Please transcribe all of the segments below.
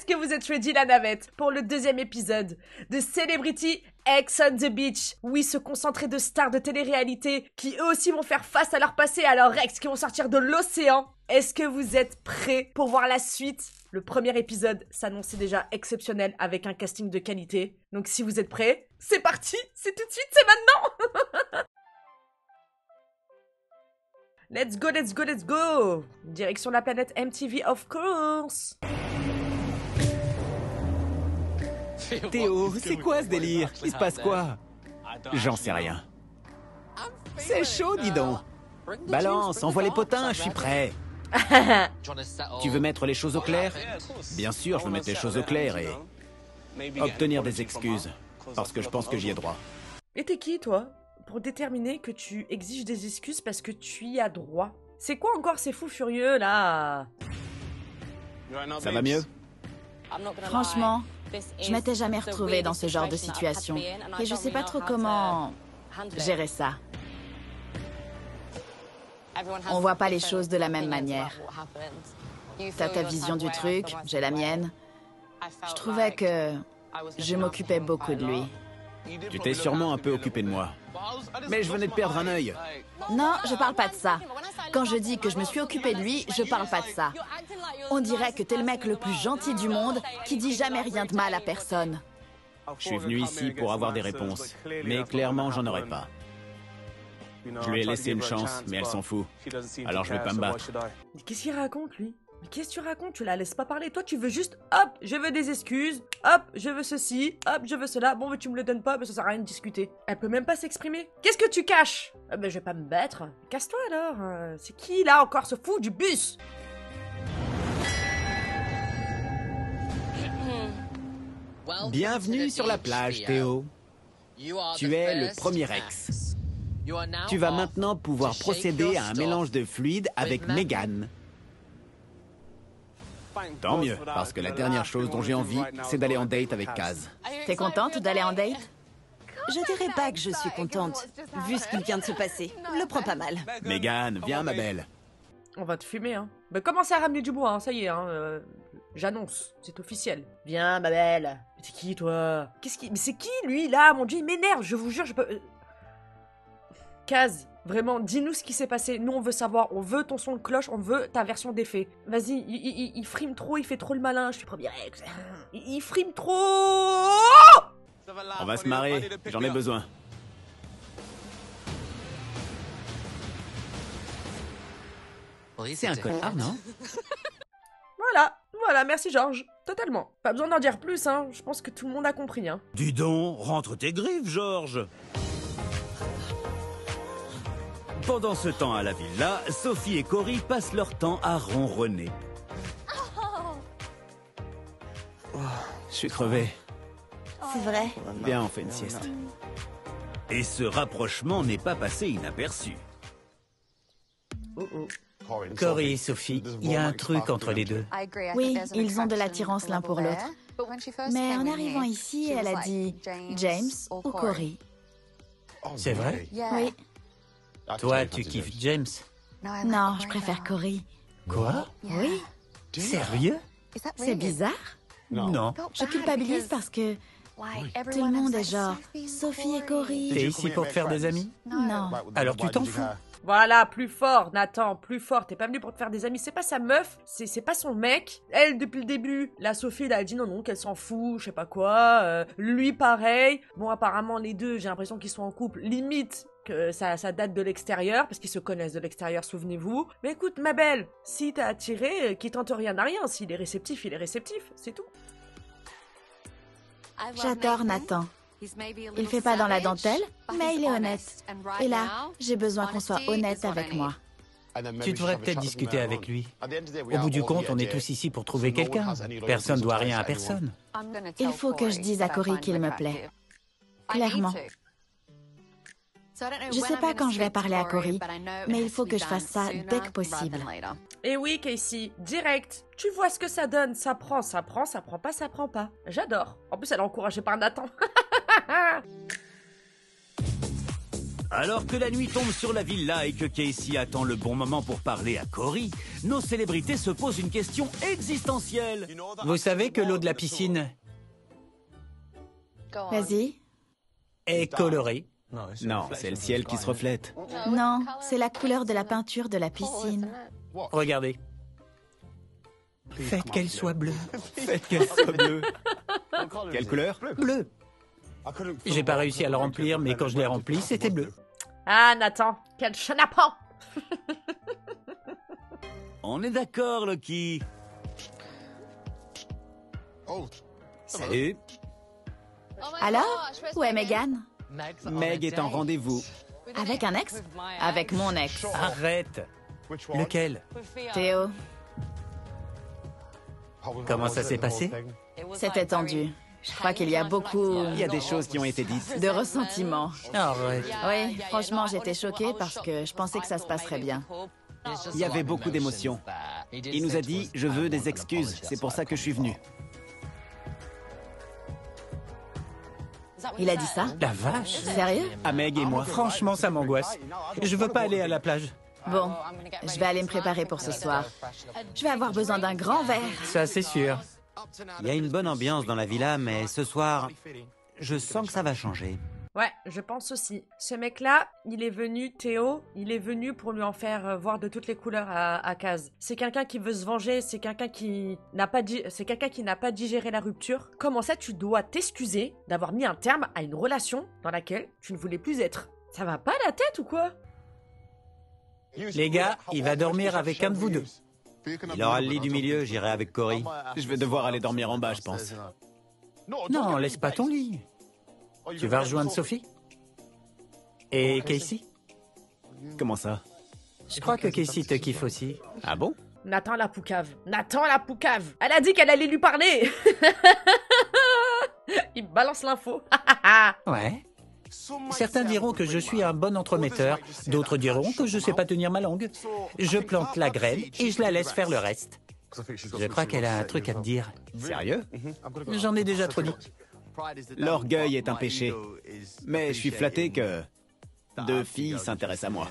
Est-ce que vous êtes ready, la navette, pour le deuxième épisode de Celebrity Ex on the Beach? Oui, se concentrer de stars de télé-réalité qui eux aussi vont faire face à leur passé, à leurs ex qui vont sortir de l'océan. Est-ce que vous êtes prêts pour voir la suite? Le premier épisode s'annonçait déjà exceptionnel avec un casting de qualité. Donc si vous êtes prêts, c'est parti! C'est tout de suite, c'est maintenant! Let's go, let's go, let's go! Direction la planète MTV, of course! Théo, c'est quoi ce délire? Il se passe quoi? J'en sais rien. C'est chaud, dis donc. Balance, envoie les potins, je suis prêt. Tu veux mettre les choses au clair? Bien sûr, je veux mettre les choses au clair et obtenir des excuses. Parce que je pense que j'y ai droit. Et t'es qui, toi, pour déterminer que tu exiges des excuses parce que tu y as droit? C'est quoi encore ces fous furieux, là? Ça va mieux? Franchement, je m'étais jamais retrouvée dans ce genre de situation. Et je sais pas trop comment gérer ça. On voit pas les choses de la même manière. T'as ta vision du truc, j'ai la mienne. Je trouvais que je m'occupais beaucoup de lui. Tu t'es sûrement un peu occupé de moi. Mais je venais de perdre un œil. Non, je parle pas de ça. Quand je dis que je me suis occupée de lui, je parle pas de ça. On dirait que t'es le mec le plus gentil du monde qui dit jamais rien de mal à personne. Je suis venu ici pour avoir des réponses. Mais clairement, j'en aurai pas. Je lui ai laissé une chance, mais elle s'en fout. Alors je vais pas me battre. Mais qu'est-ce qu'il raconte, lui? Mais qu'est-ce que tu racontes? Tu la laisses pas parler. Toi, tu veux juste, hop, je veux des excuses. Hop, je veux ceci. Hop, je veux cela. Bon, mais tu me le donnes pas, mais ça sert à rien de discuter. Elle peut même pas s'exprimer. Qu'est-ce que tu caches? Ben, je vais pas me battre. Casse-toi, alors. C'est qui, là, encore, ce fou du bus? Bienvenue sur la plage, Théo. Tu es le premier ex. Tu vas maintenant pouvoir procéder à un mélange de fluide avec Megan. Tant mieux, parce que la dernière chose dont j'ai envie, c'est d'aller en date avec Kaz. T'es contente d'aller en date? Je dirais pas que je suis contente, vu ce qui vient de se passer. Le prends pas mal. Megan, viens ma belle. On va te fumer, hein. Ben, commencez à ramener du bois, hein, ça y est, hein. J'annonce, c'est officiel. Viens, ma belle. Mais t'es qui, toi? Mais c'est qui, lui, là? Mon Dieu, il m'énerve, je vous jure, je peux... Kaz, vraiment, dis-nous ce qui s'est passé. Nous, on veut savoir. On veut ton son de cloche. On veut ta version des faits. Vas-y, il frime trop. Il fait trop le malin. Je suis premier ex. Il frime trop. On va se marrer. J'en ai besoin. C'est un connard, non? Voilà, merci Georges. Totalement. Pas besoin d'en dire plus, hein. Je pense que tout le monde a compris, hein. Dis donc, rentre tes griffes, Georges. Pendant ce temps à la villa, Sophie et Cory passent leur temps à ronronner. Je suis crevé. C'est vrai. Viens, on fait une sieste. Et ce rapprochement n'est pas passé inaperçu. Cory et Sophie, il y a un truc entre les deux. Oui, ils ont de l'attirance l'un pour l'autre. Mais en arrivant ici, elle a dit James ou Cory. C'est vrai? Oui. Toi, tu kiffes James? Non, je préfère Cory. Quoi? Oui. Sérieux? C'est bizarre. Non. Je culpabilise parce que tout le monde est genre Sophie et Cory. T'es ici pour te faire des amis? Non. Alors tu t'en fous? Voilà, plus fort, Nathan, plus fort. T'es pas venu pour te faire des amis. C'est pas sa meuf, c'est pas son mec. Elle, depuis le début, la Sophie, elle a dit non, qu'elle s'en fout, je sais pas quoi. Lui, pareil. Bon, apparemment, les deux, j'ai l'impression qu'ils sont en couple. Limite que ça date de l'extérieur, parce qu'ils se connaissent de l'extérieur, souvenez-vous. Mais écoute, ma belle, si t'as attiré, qui tente rien à rien. S'il est réceptif, il est réceptif. C'est tout. J'adore Nathan. Il fait pas dans la dentelle, mais il est honnête. Et là, j'ai besoin qu'on soit honnête avec moi. Tu devrais peut-être discuter avec lui. Au bout du compte, on est tous ici pour trouver quelqu'un. Personne doit rien à personne. Il faut que je dise à Cory qu'il me plaît. Clairement. Je sais pas quand je vais parler à Cory, mais il faut que je fasse ça dès que possible. Et oui, Casey, direct. Tu vois ce que ça donne. Ça prend, ça prend, ça prend pas, ça prend pas. J'adore. En plus, elle est encouragée par Nathan. Alors que la nuit tombe sur la villa et que Casey attend le bon moment pour parler à Cory, nos célébrités se posent une question existentielle. Vous savez que l'eau de la piscine Vas-y. est colorée? Non, c'est le ciel qui se reflète. Non, c'est la couleur de la peinture de la piscine. Regardez. Faites qu'elle soit bleue. Faites qu'elle soit bleue. Quelle couleur? Bleu. J'ai pas réussi à le remplir, mais quand je l'ai rempli, c'était bleu. Ah, Nathan, quel chenapan! On est d'accord, Loki. Salut. Alors, où est Megan? Meg est en rendez-vous. Avec un ex? Avec mon ex. Arrête. Lequel? Théo, Comment ça s'est passé? c'était tendu. Je crois qu'il y a beaucoup Il y a des choses qui ont été dites. de ressentiment. Arrête. Oui, franchement, j'étais choquée parce que je pensais que ça se passerait bien. Il y avait beaucoup d'émotions. Il nous a dit « Je veux des excuses, c'est pour ça que je suis venu. Il a dit ça? La vache. Sérieux? » À Meg et moi. Franchement, ça m'angoisse. Je veux pas aller à la plage. Bon, je vais aller me préparer pour ce soir. Je vais avoir besoin d'un grand verre. Ça, c'est sûr. Il y a une bonne ambiance dans la villa, mais ce soir, je sens que ça va changer. Ouais, je pense aussi. Ce mec-là, il est venu, Théo, il est venu pour lui en faire voir de toutes les couleurs à Kaz. C'est quelqu'un qui veut se venger, c'est quelqu'un qui n'a pas digéré la rupture. Comment ça, tu dois t'excuser d'avoir mis un terme à une relation dans laquelle tu ne voulais plus être? Ça va pas la tête ou quoi? Les gars, il va dormir avec un de vous deux. Il aura le lit du milieu, j'irai avec Cory. Je vais devoir aller dormir en bas, je pense. Non, laisse pas ton lit. Tu vas rejoindre Sophie? Et Casey? Comment ça? Je crois que Casey te kiffe aussi. Ah bon? Nathan la poucave. Nathan la poucave. Elle a dit qu'elle allait lui parler. Il balance l'info. Ouais. Certains diront que je suis un bon entremetteur, d'autres diront que je sais pas tenir ma langue. Je plante la graine et je la laisse faire le reste. Je crois qu'elle a un truc à me dire. Sérieux? J'en ai déjà trop dit. L'orgueil est un péché. Mais je suis flatté que 2 filles s'intéressent à moi.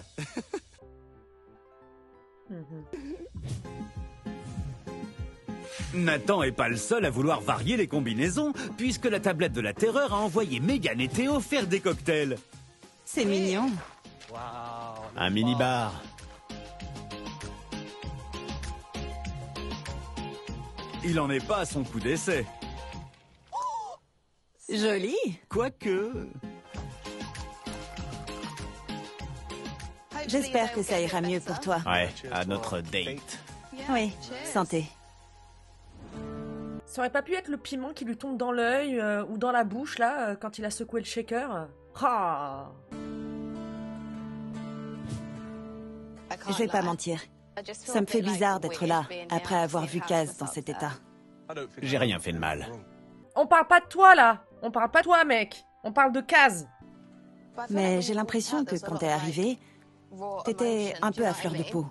Nathan est pas le seul à vouloir varier les combinaisons, puisque la tablette de la terreur a envoyé Megan et Théo faire des cocktails. C'est mignon. Un mini-bar. Il en est pas à son coup d'essai. Joli. Quoique... J'espère que ça ira mieux pour toi. Ouais, à notre date. Oui, santé. Ça aurait pas pu être le piment qui lui tombe dans l'œil ou dans la bouche, là, quand il a secoué le shaker? Ah. Je vais pas mentir. Ça me fait bizarre d'être là, après avoir vu Kaz dans cet état. J'ai rien fait de mal. On parle pas de toi, là. On parle pas de toi, mec. On parle de Kaz. Mais j'ai l'impression que quand t'es arrivé, t'étais un peu à fleur de peau.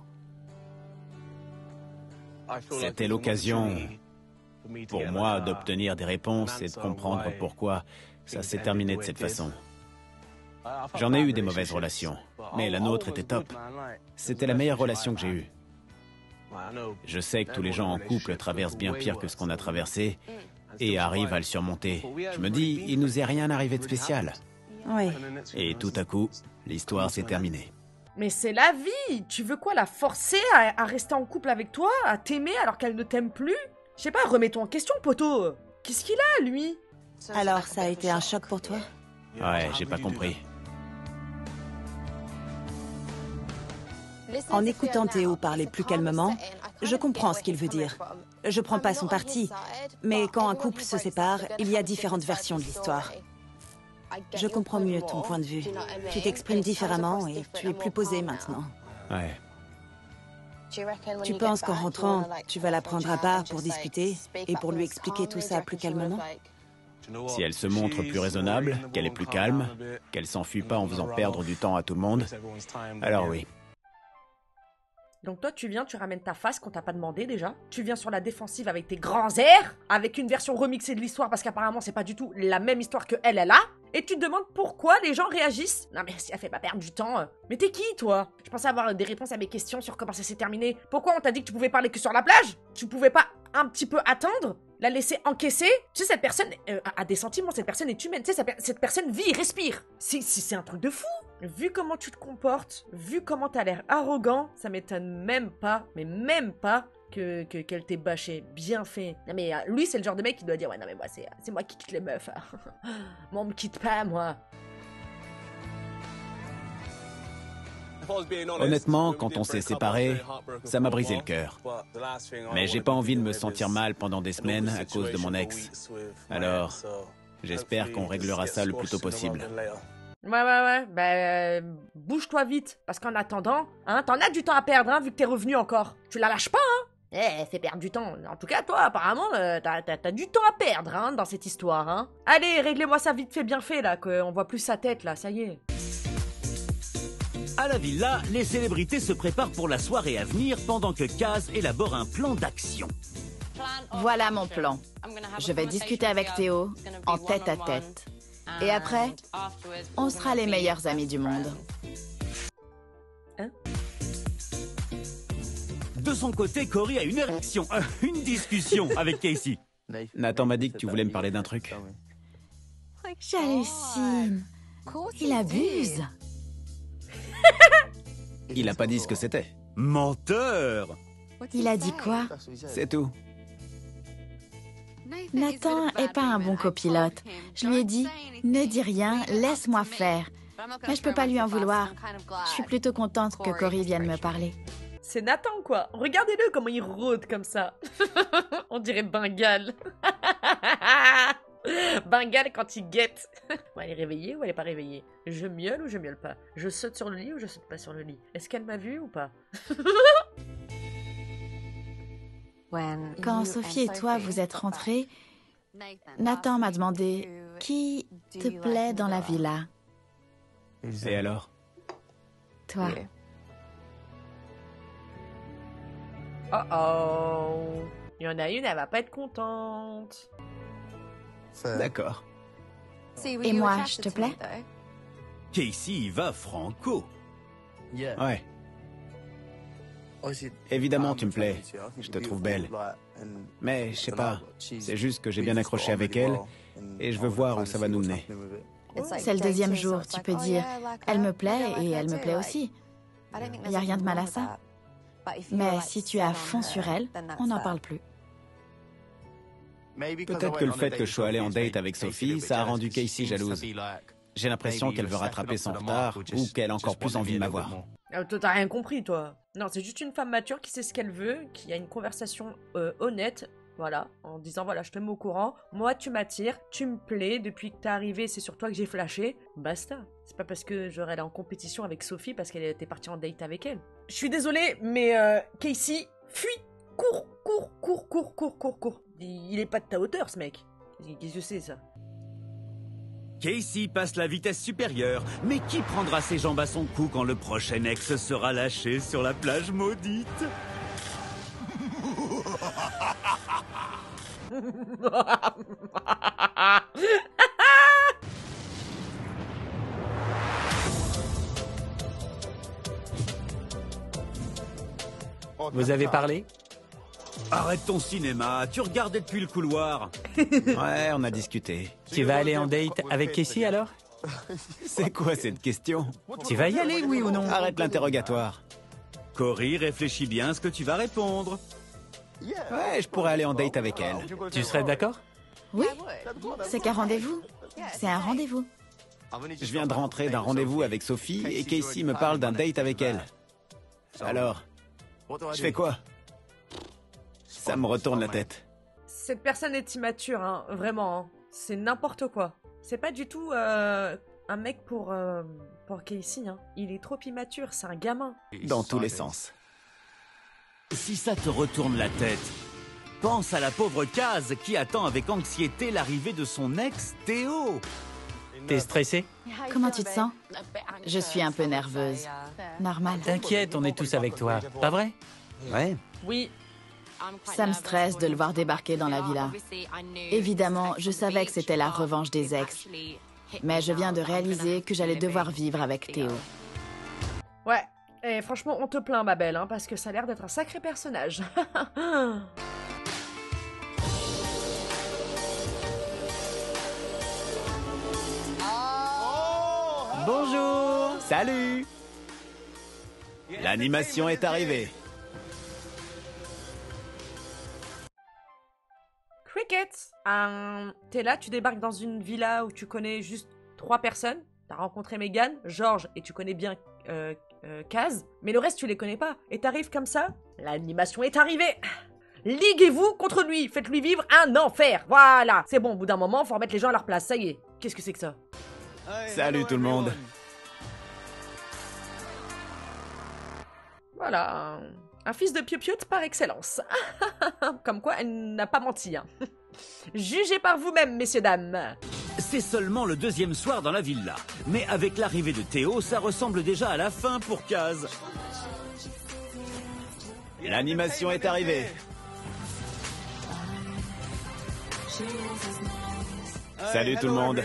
C'était l'occasion pour moi d'obtenir des réponses et de comprendre pourquoi ça s'est terminé de cette façon. J'en ai eu des mauvaises relations, mais la nôtre était top. C'était la meilleure relation que j'ai eue. Je sais que tous les gens en couple traversent bien pire que ce qu'on a traversé et arrivent à le surmonter. Je me dis, il nous est rien arrivé de spécial. Oui. Et tout à coup, l'histoire s'est terminée. Mais c'est la vie. Tu veux quoi, la forcer à rester en couple avec toi, à t'aimer alors qu'elle ne t'aime plus? Je sais pas, remets-toi en question, poteau. Qu'est-ce qu'il a, lui? Alors, ça a été un choc pour toi? Ouais, j'ai pas compris. En écoutant Théo parler plus calmement, je comprends ce qu'il veut dire. Je prends pas son parti, mais quand un couple se sépare, il y a différentes versions de l'histoire. Je comprends mieux ton point de vue. Tu t'exprimes différemment et tu es plus posé maintenant. Ouais. Tu penses qu'en rentrant, tu vas la prendre à part pour discuter et pour lui expliquer tout ça plus calmement? Si elle se montre plus raisonnable, qu'elle est plus calme, qu'elle s'enfuit pas en faisant perdre du temps à tout le monde, alors oui. Donc toi, tu viens, tu ramènes ta face qu'on t'a pas demandé déjà. Tu viens sur la défensive avec tes grands airs, avec une version remixée de l'histoire parce qu'apparemment c'est pas du tout la même histoire que elle a. Et tu te demandes pourquoi les gens réagissent. Non mais ça fait pas perdre du temps. Mais t'es qui toi? Je pensais avoir des réponses à mes questions sur comment ça s'est terminé. Pourquoi on t'a dit que tu pouvais parler que sur la plage? Tu pouvais pas un petit peu attendre? La laisser encaisser? Tu sais, cette personne a des sentiments, cette personne est humaine. Tu sais, cette personne vit et respire. C'est un truc de fou. Vu comment tu te comportes, vu comment t'as l'air arrogant, ça m'étonne même pas, mais même pas, qu'elle t'ait bâché. Bien fait. Non mais lui, c'est le genre de mec qui doit dire, ouais non mais moi, c'est moi qui quitte les meufs. Moi, on me quitte pas, moi. Honnêtement, quand on s'est séparés, ça m'a brisé le cœur. Mais j'ai pas envie de me sentir mal pendant des semaines à cause de mon ex. Alors, j'espère qu'on réglera ça le plus tôt possible. Ouais, bah, bouge-toi vite, parce qu'en attendant, hein, t'en as du temps à perdre, hein, vu que t'es revenu encore. Tu la lâches pas, hein. Fais perdre du temps. En tout cas, toi, apparemment, t'as du temps à perdre, hein, dans cette histoire, hein. Allez, réglez-moi ça vite fait bien fait, là, qu'on voit plus sa tête, là, ça y est. À la villa, les célébrités se préparent pour la soirée à venir pendant que Kaz élabore un plan d'action. Voilà mon plan. Je vais discuter avec Théo en tête à tête. Et après, on sera les meilleurs amis du monde. Hein? De son côté, Cory a une érection, une discussion avec Casey. Nathan m'a dit que tu voulais me parler d'un truc. J'hallucine. Il abuse. Il a pas dit ce que c'était. Menteur! Il a dit quoi? C'est tout. Nathan est pas un bon copilote. Je lui ai dit, ne dis rien, laisse-moi faire. Mais je peux pas lui en vouloir. Je suis plutôt contente que Cory vienne me parler. C'est Nathan, quoi. Regardez-le comment il rôde comme ça. On dirait Bengal. Bengal quand il guette. Bon, elle est réveillée ou elle est pas réveillée? Je miaule ou je miaule pas? Je saute sur le lit ou je saute pas sur le lit? Est-ce qu'elle m'a vu ou pas? Quand Sophie et toi vous êtes rentrés, Nathan m'a demandé « Qui te plaît dans la villa ?» Et alors? Toi. Oh. Il y en a une, elle va pas être contente. D'accord. Et moi, je te plais? Casey y va franco. Ouais. Évidemment, tu me plais. Je te trouve belle. Mais, je sais pas, c'est juste que j'ai bien accroché avec elle et je veux voir où ça va nous mener. C'est le deuxième jour, tu peux dire « Elle me plaît et elle me plaît aussi ». Il n'y a rien de mal à ça. Mais si tu es à fond sur elle, on n'en parle plus. Peut-être que le fait que je sois allé en date avec Sophie, ça a rendu Casey jalouse. J'ai l'impression qu'elle veut rattraper son retard ou qu'elle a encore plus envie de m'avoir. Toi, t'as rien compris, toi. Non, c'est juste une femme mature qui sait ce qu'elle veut, qui a une conversation honnête, voilà, en disant, voilà, je te mets au courant, moi, tu m'attires, tu me plais, depuis que t'es arrivé, c'est sur toi que j'ai flashé, basta. C'est pas parce que j'aurais là en compétition avec Sophie parce qu'elle était partie en date avec elle. Je suis désolée, mais Casey, fuis, cours. Il est pas de ta hauteur, ce mec. Qu'est-ce que c'est, ça? Casey passe la vitesse supérieure, mais qui prendra ses jambes à son cou quand le prochain ex sera lâché sur la plage maudite? Vous avez parlé? Arrête ton cinéma, tu regardais depuis le couloir. Ouais, on a discuté. Tu vas aller en date avec Casey alors? C'est quoi cette question? Tu vas y aller, oui ou non? Arrête l'interrogatoire. Cory, réfléchis bien à ce que tu vas répondre. Ouais, je pourrais aller en date avec elle. Tu serais d'accord? Oui, c'est qu'un rendez-vous. C'est un rendez-vous. Je viens de rentrer d'un rendez-vous avec Sophie et Casey me parle d'un date avec elle. Alors, je fais quoi? Ça me retourne la tête. Cette personne est immature, hein, vraiment. Hein. C'est n'importe quoi. C'est pas du tout un mec pour Casey. Hein. Il est trop immature, c'est un gamin. Dans tous les sens. Si ça te retourne la tête, pense à la pauvre Kaz qui attend avec anxiété l'arrivée de son ex Théo. T'es stressée? Comment tu te sens? Je suis un peu nerveuse. Normal. T'inquiète, on est tous avec toi. Pas vrai? Ouais. Oui. Ça me stresse de le voir débarquer dans la villa. Évidemment, je savais que c'était la revanche des ex. Mais je viens de réaliser que j'allais devoir vivre avec Théo. Ouais. Et franchement, on te plaint, ma belle, hein, parce que ça a l'air d'être un sacré personnage. Bonjour. Salut. L'animation est arrivée. Cricket, t'es là, tu débarques dans une villa où tu connais juste 3 personnes. T'as rencontré Megan, George et tu connais bien Kaz, mais le reste tu les connais pas. Et t'arrives comme ça, l'animation est arrivée. Liguez-vous contre lui, faites-lui vivre un enfer. Voilà, c'est bon, au bout d'un moment, faut remettre les gens à leur place, ça y est. Qu'est-ce que c'est que ça? Salut tout le monde. Voilà, un fils de piou-pioute par excellence. Comme quoi, elle n'a pas menti. Hein. Jugez par vous-même, messieurs, dames. C'est seulement le 2e soir dans la villa. Mais avec l'arrivée de Théo, ça ressemble déjà à la fin pour Kaz. L'animation est arrivée. Salut tout le monde.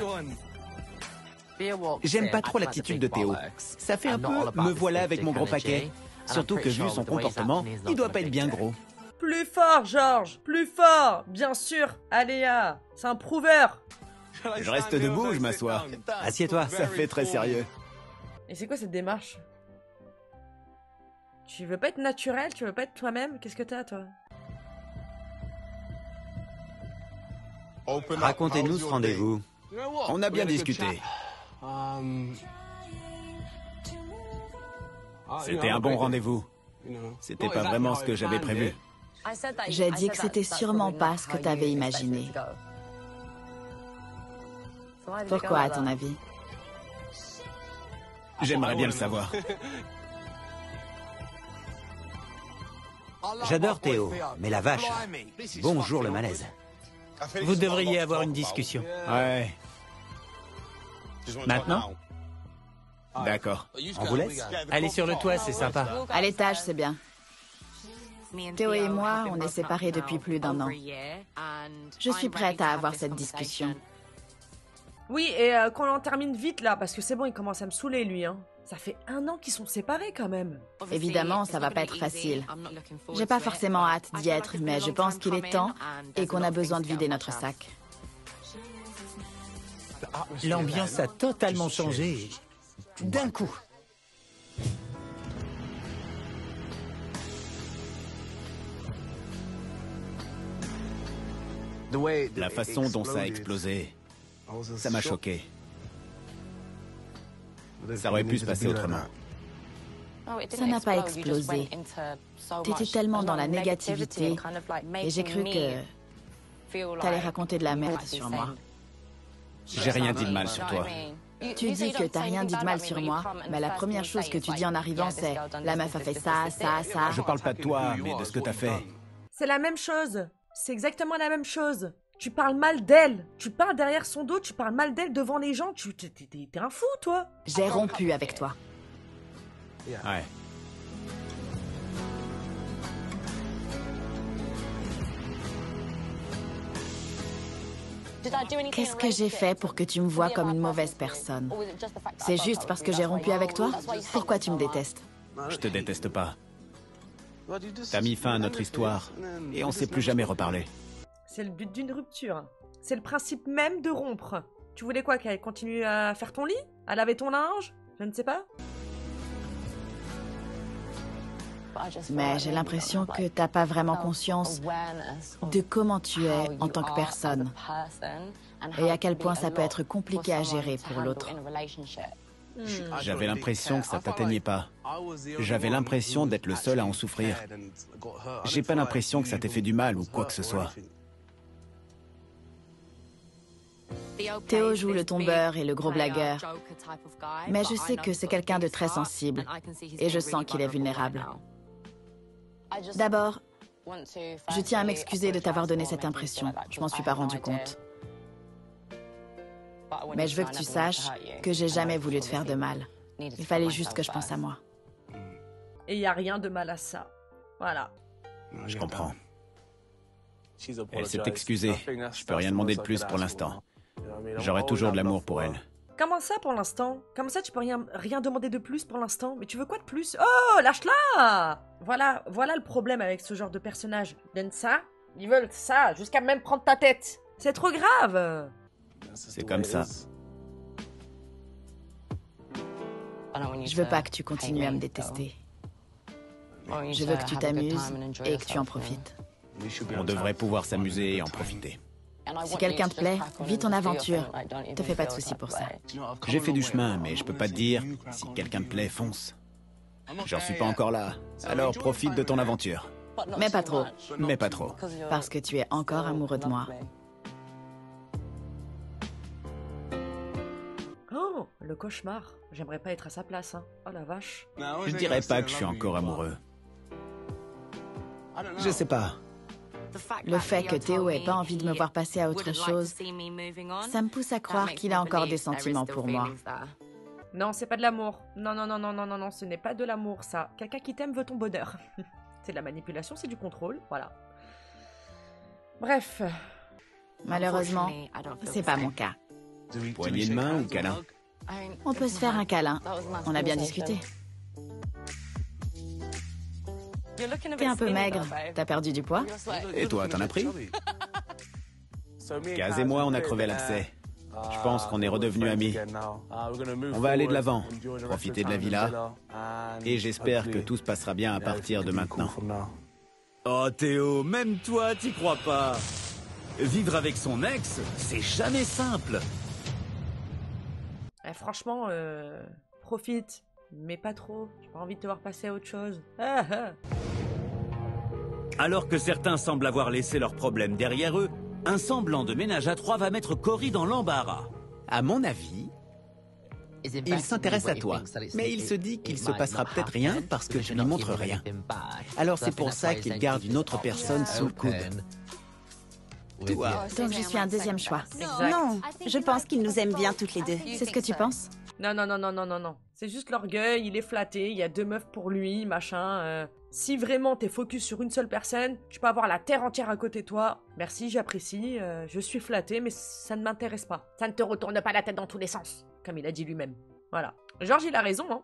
J'aime pas trop l'attitude de Théo. Ça fait un peu me voilà avec mon gros paquet. Surtout que vu son comportement, il doit pas être bien gros. Plus fort, George, plus fort. Bien sûr, Aléa, c'est un prouveur. Je reste debout ou je m'assois? Assieds-toi. Ça fait très sérieux. Et c'est quoi cette démarche? Tu veux pas être naturel? Tu veux pas être toi-même? Qu'est-ce que t'as, toi? Racontez-nous ce rendez-vous. On a bien discuté. C'était un bon rendez-vous. C'était pas vraiment ce que j'avais prévu. J'ai dit que c'était sûrement pas ce que t'avais imaginé. Pourquoi, à ton avis? J'aimerais bien le savoir. J'adore Théo, mais la vache. Bonjour le malaise. Vous devriez avoir une discussion. Ouais, Maintenant? d'accord. On vous laisse? Allez sur le toit, c'est sympa. À l'étage, c'est bien. Théo et moi, on est séparés depuis plus d'1 an. Je suis prête à avoir cette discussion. Oui, et qu'on en termine vite, là, parce que c'est bon, il commence à me saouler, lui, hein. Ça fait 1 an qu'ils sont séparés, quand même. Évidemment, ça va pas être facile. J'ai pas forcément hâte d'y être, mais je pense qu'il est temps et qu'on a besoin de vider notre sac. L'ambiance a totalement changé. D'un coup. La façon dont ça a explosé, ça m'a choqué. Ça aurait pu se passer autrement. Ça n'a pas explosé. T'étais tellement dans la négativité et j'ai cru que t'allais raconter de la merde sur moi. J'ai rien dit de mal sur toi. Tu dis que t'as rien dit de mal sur moi, mais la première chose que tu dis en arrivant, c'est « la meuf a fait ça, ça, ça ». Je parle pas de toi, mais de ce que t'as fait. C'est la même chose. C'est exactement la même chose. Tu parles mal d'elle. Tu parles derrière son dos, tu parles mal d'elle devant les gens. T'es un fou, toi. J'ai rompu avec toi. Ouais. Qu'est-ce que j'ai fait pour que tu me vois comme une mauvaise personne? C'est juste parce que j'ai rompu avec toi? Pourquoi tu me détestes? Je te déteste pas. T'as mis fin à notre histoire et on s'est plus jamais reparlé. C'est le but d'une rupture. C'est le principe même de rompre. Tu voulais quoi, qu'elle continue à faire ton lit? À laver ton linge? Je ne sais pas. Mais j'ai l'impression que t'as pas vraiment conscience de comment tu es en tant que personne et à quel point ça peut être compliqué à gérer pour l'autre. J'avais l'impression que ça t'atteignait pas. J'avais l'impression d'être le seul à en souffrir. J'ai pas l'impression que ça t'ait fait du mal ou quoi que ce soit. Théo joue le tombeur et le gros blagueur, mais je sais que c'est quelqu'un de très sensible et je sens qu'il est vulnérable. D'abord, je tiens à m'excuser de t'avoir donné cette impression. Je m'en suis pas rendu compte. Mais je veux que tu saches que j'ai jamais voulu te faire de mal. Il fallait juste que je pense à moi. Et il n'y a rien de mal à ça. Voilà. Je comprends. Elle s'est excusée. Je peux rien demander de plus pour l'instant. J'aurai toujours de l'amour pour elle. Comment ça pour l'instant? Comment ça tu peux rien demander de plus pour l'instant? Mais tu veux quoi de plus? Oh, lâche-la! Voilà le problème avec ce genre de personnage. Ils donnent ça, ils veulent ça, jusqu'à même prendre ta tête. C'est trop grave! C'est comme ça. Je veux pas que tu continues à me détester. Je veux que tu t'amuses et que tu en profites. On devrait pouvoir s'amuser et en profiter. Si quelqu'un te plaît, vis ton aventure. Te fais pas de soucis pour ça. J'ai fait du chemin, mais je peux pas te dire, si quelqu'un te plaît, fonce. J'en suis pas encore là. Alors profite de ton aventure. Mais pas trop, Mais pas trop. parce que tu es encore amoureux de moi. Oh, le cauchemar. J'aimerais pas être à sa place, hein. Oh la vache. Je dirais pas que je suis encore amoureux. Je sais pas. Le fait que Théo ait pas envie de me voir passer à autre chose, ça me pousse à croire qu'il a encore des sentiments pour moi. Non, c'est pas de l'amour. Non, ce n'est pas de l'amour, ça. Quelqu'un qui t'aime veut ton bonheur. C'est de la manipulation, c'est du contrôle, voilà. Bref. Malheureusement, c'est pas mon cas. Poignée de main ou câlin? On peut se faire un câlin. On a bien discuté. T'es un peu maigre. T'as perdu du poids? Et toi, t'en as pris? Kaz et moi, on a crevé l'abcès. Je pense qu'on est redevenus amis. On va aller de l'avant, profiter de la villa, et j'espère que tout se passera bien à partir de maintenant. Oh Théo, même toi, t'y crois pas. Vivre avec son ex, c'est jamais simple. Franchement, profite. Mais pas trop. J'ai pas envie de te voir passer à autre chose. Ah, ah. Alors que certains semblent avoir laissé leurs problèmes derrière eux, un semblant de ménage à trois va mettre Cory dans l'embarras. À mon avis, il s'intéresse à toi, mais il se dit qu'il se passera peut-être rien parce que tu lui montres rien. Alors c'est pour ça qu'il garde une autre personne sous le coude. Toi. Donc je suis un deuxième choix. Exact. Non, je pense qu'ils nous aiment bien toutes les deux. C'est ce que tu penses? Non. C'est juste l'orgueil, il est flatté, il y a deux meufs pour lui, machin. Si vraiment t'es focus sur une seule personne, tu peux avoir la terre entière à côté de toi. Merci, j'apprécie, je suis flatté, mais ça ne m'intéresse pas. Ça ne te retourne pas la tête dans tous les sens, comme il a dit lui-même. Voilà. George, il a raison, hein.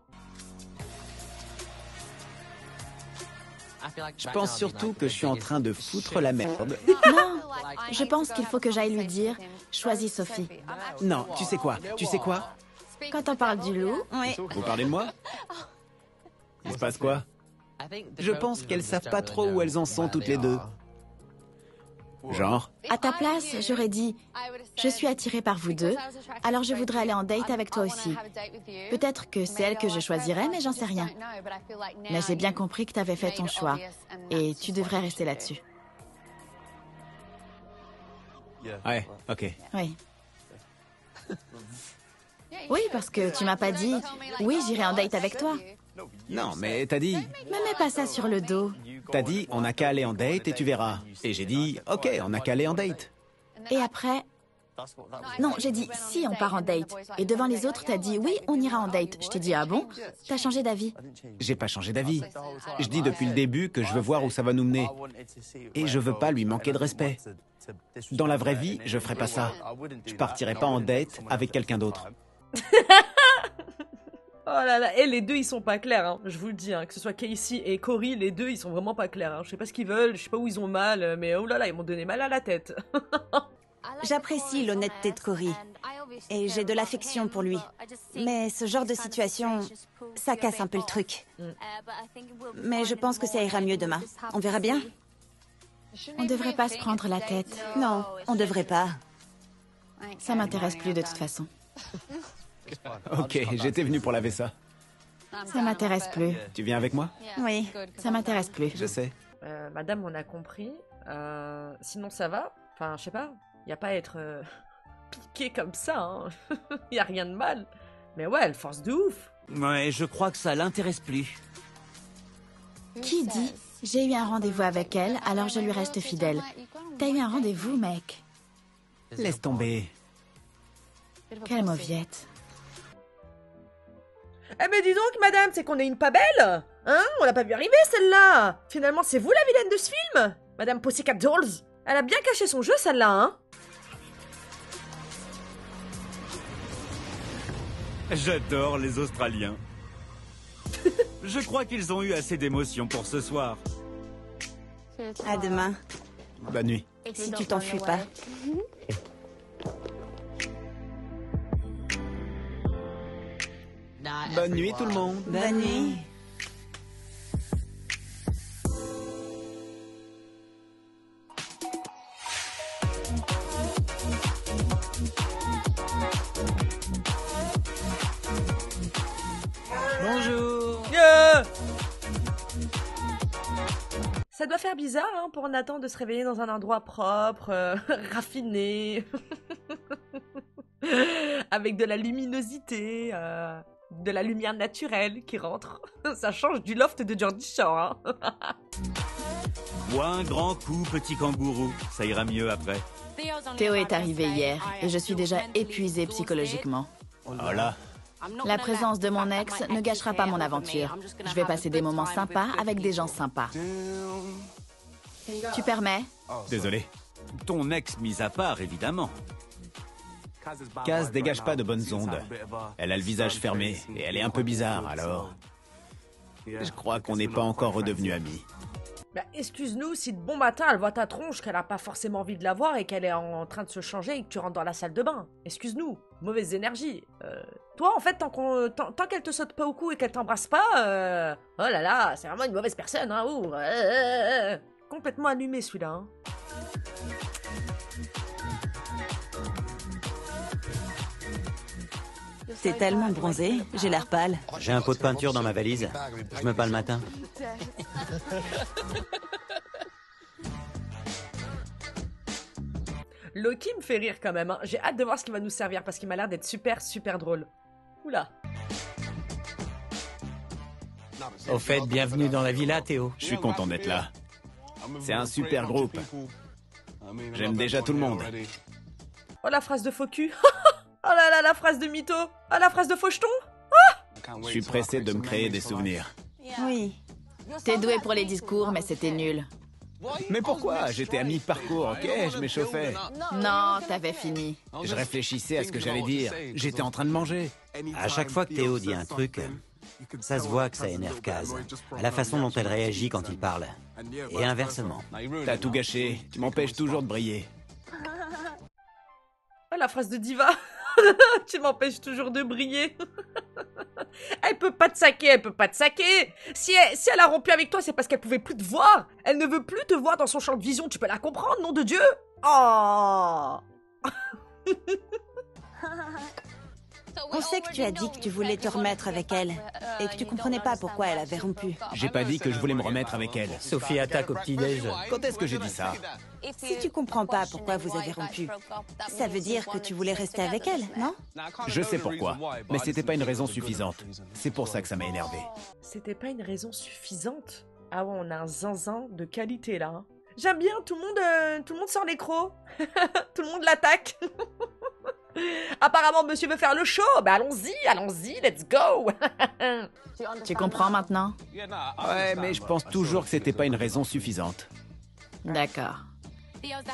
Je pense surtout que je suis en train de foutre la merde. Non, je pense qu'il faut que j'aille lui dire « Choisis Sophie Non, tu sais quoi? Quand on parle du loup, Oui. Vous parlez de moi? Il se passe quoi? Je pense qu'elles savent pas trop où elles en sont toutes les deux. Genre? à ta place, j'aurais dit « Je suis attirée par vous deux, alors je voudrais aller en date avec toi aussi. Peut-être que c'est elle que je choisirais, mais j'en sais rien. Mais j'ai bien compris que tu avais fait ton choix, et tu devrais rester là-dessus. Ouais, ok. Oui. Oui, parce que tu m'as pas dit « Oui, j'irai en date avec toi ». Non, mais t'as dit... Me mets pas ça sur le dos. T'as dit, on n'a qu'à aller en date et tu verras. Et j'ai dit, ok, on n'a qu'à aller en date. Et après... Non, j'ai dit « Si, on part en date ». Et devant les autres, t'as dit « Oui, on ira en date ». Je t'ai dit « Ah bon ?» T'as changé d'avis. J'ai pas changé d'avis. Je dis depuis le début que je veux voir où ça va nous mener. Et je veux pas lui manquer de respect. Dans la vraie vie, je ferai pas ça. Je partirai pas en date avec quelqu'un d'autre. Oh là là, et les deux ils sont pas clairs, hein. Je vous le dis, hein. Que ce soit Casey et Cory, les deux ils sont vraiment pas clairs, hein. Je sais pas ce qu'ils veulent, je sais pas où ils ont mal, mais oh là là, ils m'ont donné mal à la tête. J'apprécie l'honnêteté de Cory et j'ai de l'affection pour lui. Mais ce genre de situation, ça casse un peu le truc. Mais je pense que ça ira mieux demain. On verra bien. On devrait pas se prendre la tête. Non, on devrait pas. Ça m'intéresse plus de toute façon. Ok, j'étais venu pour laver ça. Ça m'intéresse plus. Tu viens avec moi? Oui. Ça m'intéresse plus. Je sais. Madame, on a compris. Sinon ça va? Enfin, je sais pas. Y a pas à être piqué comme ça, hein. Y a rien de mal. Mais ouais, elle force de ouf. Ouais, je crois que ça l'intéresse plus. Qui dit « J'ai eu un rendez-vous avec elle, alors je lui reste fidèle ». T'as eu un rendez-vous, mec? Laisse tomber. Quelle mauviette. Eh mais dis donc, madame, c'est qu'on est une pas belle. Hein? On l'a pas vu arriver, celle-là. Finalement, c'est vous la vilaine de ce film? Madame Pussycat Dolls. Elle a bien caché son jeu, celle-là, hein? J'adore les Australiens. Je crois qu'ils ont eu assez d'émotions pour ce soir. À demain. Bonne nuit. Si tu t'enfuis pas. Bonne nuit tout le monde. Bonne nuit. Bonjour. Ça doit faire bizarre hein, pour Nathan de se réveiller dans un endroit propre, raffiné, avec de la luminosité, de la lumière naturelle qui rentre. Ça change du loft de Geordie Shore. Hein. Bois un grand coup, petit kangourou. Ça ira mieux après. Théo est arrivé hier et je suis déjà épuisée psychologiquement. Voilà. La présence de mon ex ne gâchera pas mon aventure. Je vais passer des moments sympas avec des gens sympas. Tu permets? Désolé. Ton ex mis à part, évidemment. Kaz dégage pas de bonnes ondes. Elle a le visage fermé et elle est un peu bizarre, alors... Je crois qu'on n'est pas encore redevenus amis. Bah, excuse-nous si de bon matin elle voit ta tronche qu'elle a pas forcément envie de la voir et qu'elle est en train de se changer et que tu rentres dans la salle de bain. Excuse-nous, mauvaise énergie. Toi en fait tant qu'elle te saute pas au cou et qu'elle t'embrasse pas, oh là là, c'est vraiment une mauvaise personne hein. Ouh, complètement allumé celui-là. Hein. T'es tellement bronzé, j'ai l'air pâle. J'ai un pot de peinture dans ma valise. Je me peins le matin. Loki me fait rire quand même. Hein. J'ai hâte de voir ce qu'il va nous servir parce qu'il m'a l'air d'être super super drôle. Oula. Au fait, bienvenue dans la villa, Théo. Je suis content d'être là. C'est un super groupe. J'aime déjà tout le monde. Oh la phrase de faux cul. Oh là là, la phrase de mytho. Oh la phrase de faux jeton. Je suis pressé de me créer des souvenirs. Oui. T'es doué pour les discours, mais c'était nul. Mais pourquoi? J'étais à mi-parcours, ok? Je m'échauffais. Non, t'avais fini. Je réfléchissais à ce que j'allais dire. J'étais en train de manger. À chaque fois que Théo dit un truc, ça se voit que ça énerve Kaz. À la façon dont elle réagit quand il parle. Et inversement. T'as tout gâché. Tu m'empêches toujours de briller. Oh la phrase de diva. Tu m'empêches toujours de briller. Elle peut pas te saquer, elle peut pas te saquer. Si elle a rompu avec toi, c'est parce qu'elle pouvait plus te voir. Elle ne veut plus te voir dans son champ de vision. Tu peux la comprendre, nom de Dieu. Oh. On sait que tu as dit que tu voulais te remettre avec elle et que tu comprenais pas pourquoi elle avait rompu. J'ai pas dit que je voulais me remettre avec elle. Sophie attaque au petit-déj. Quand est-ce que j'ai dit ça? Si tu comprends pas pourquoi vous avez rompu, ça veut dire que tu voulais rester avec elle, non? Je sais pourquoi, mais c'était pas une raison suffisante. C'est pour ça que ça m'a énervé. C'était pas une raison suffisante. Ah ouais, on a un zinzin de qualité là. Hein. J'aime bien, tout le monde sort les crocs. Tout le monde l'attaque. Apparemment, monsieur veut faire le show. Bah allons-y, let's go. Tu comprends maintenant? Ouais, mais je pense toujours que c'était pas une raison suffisante. D'accord.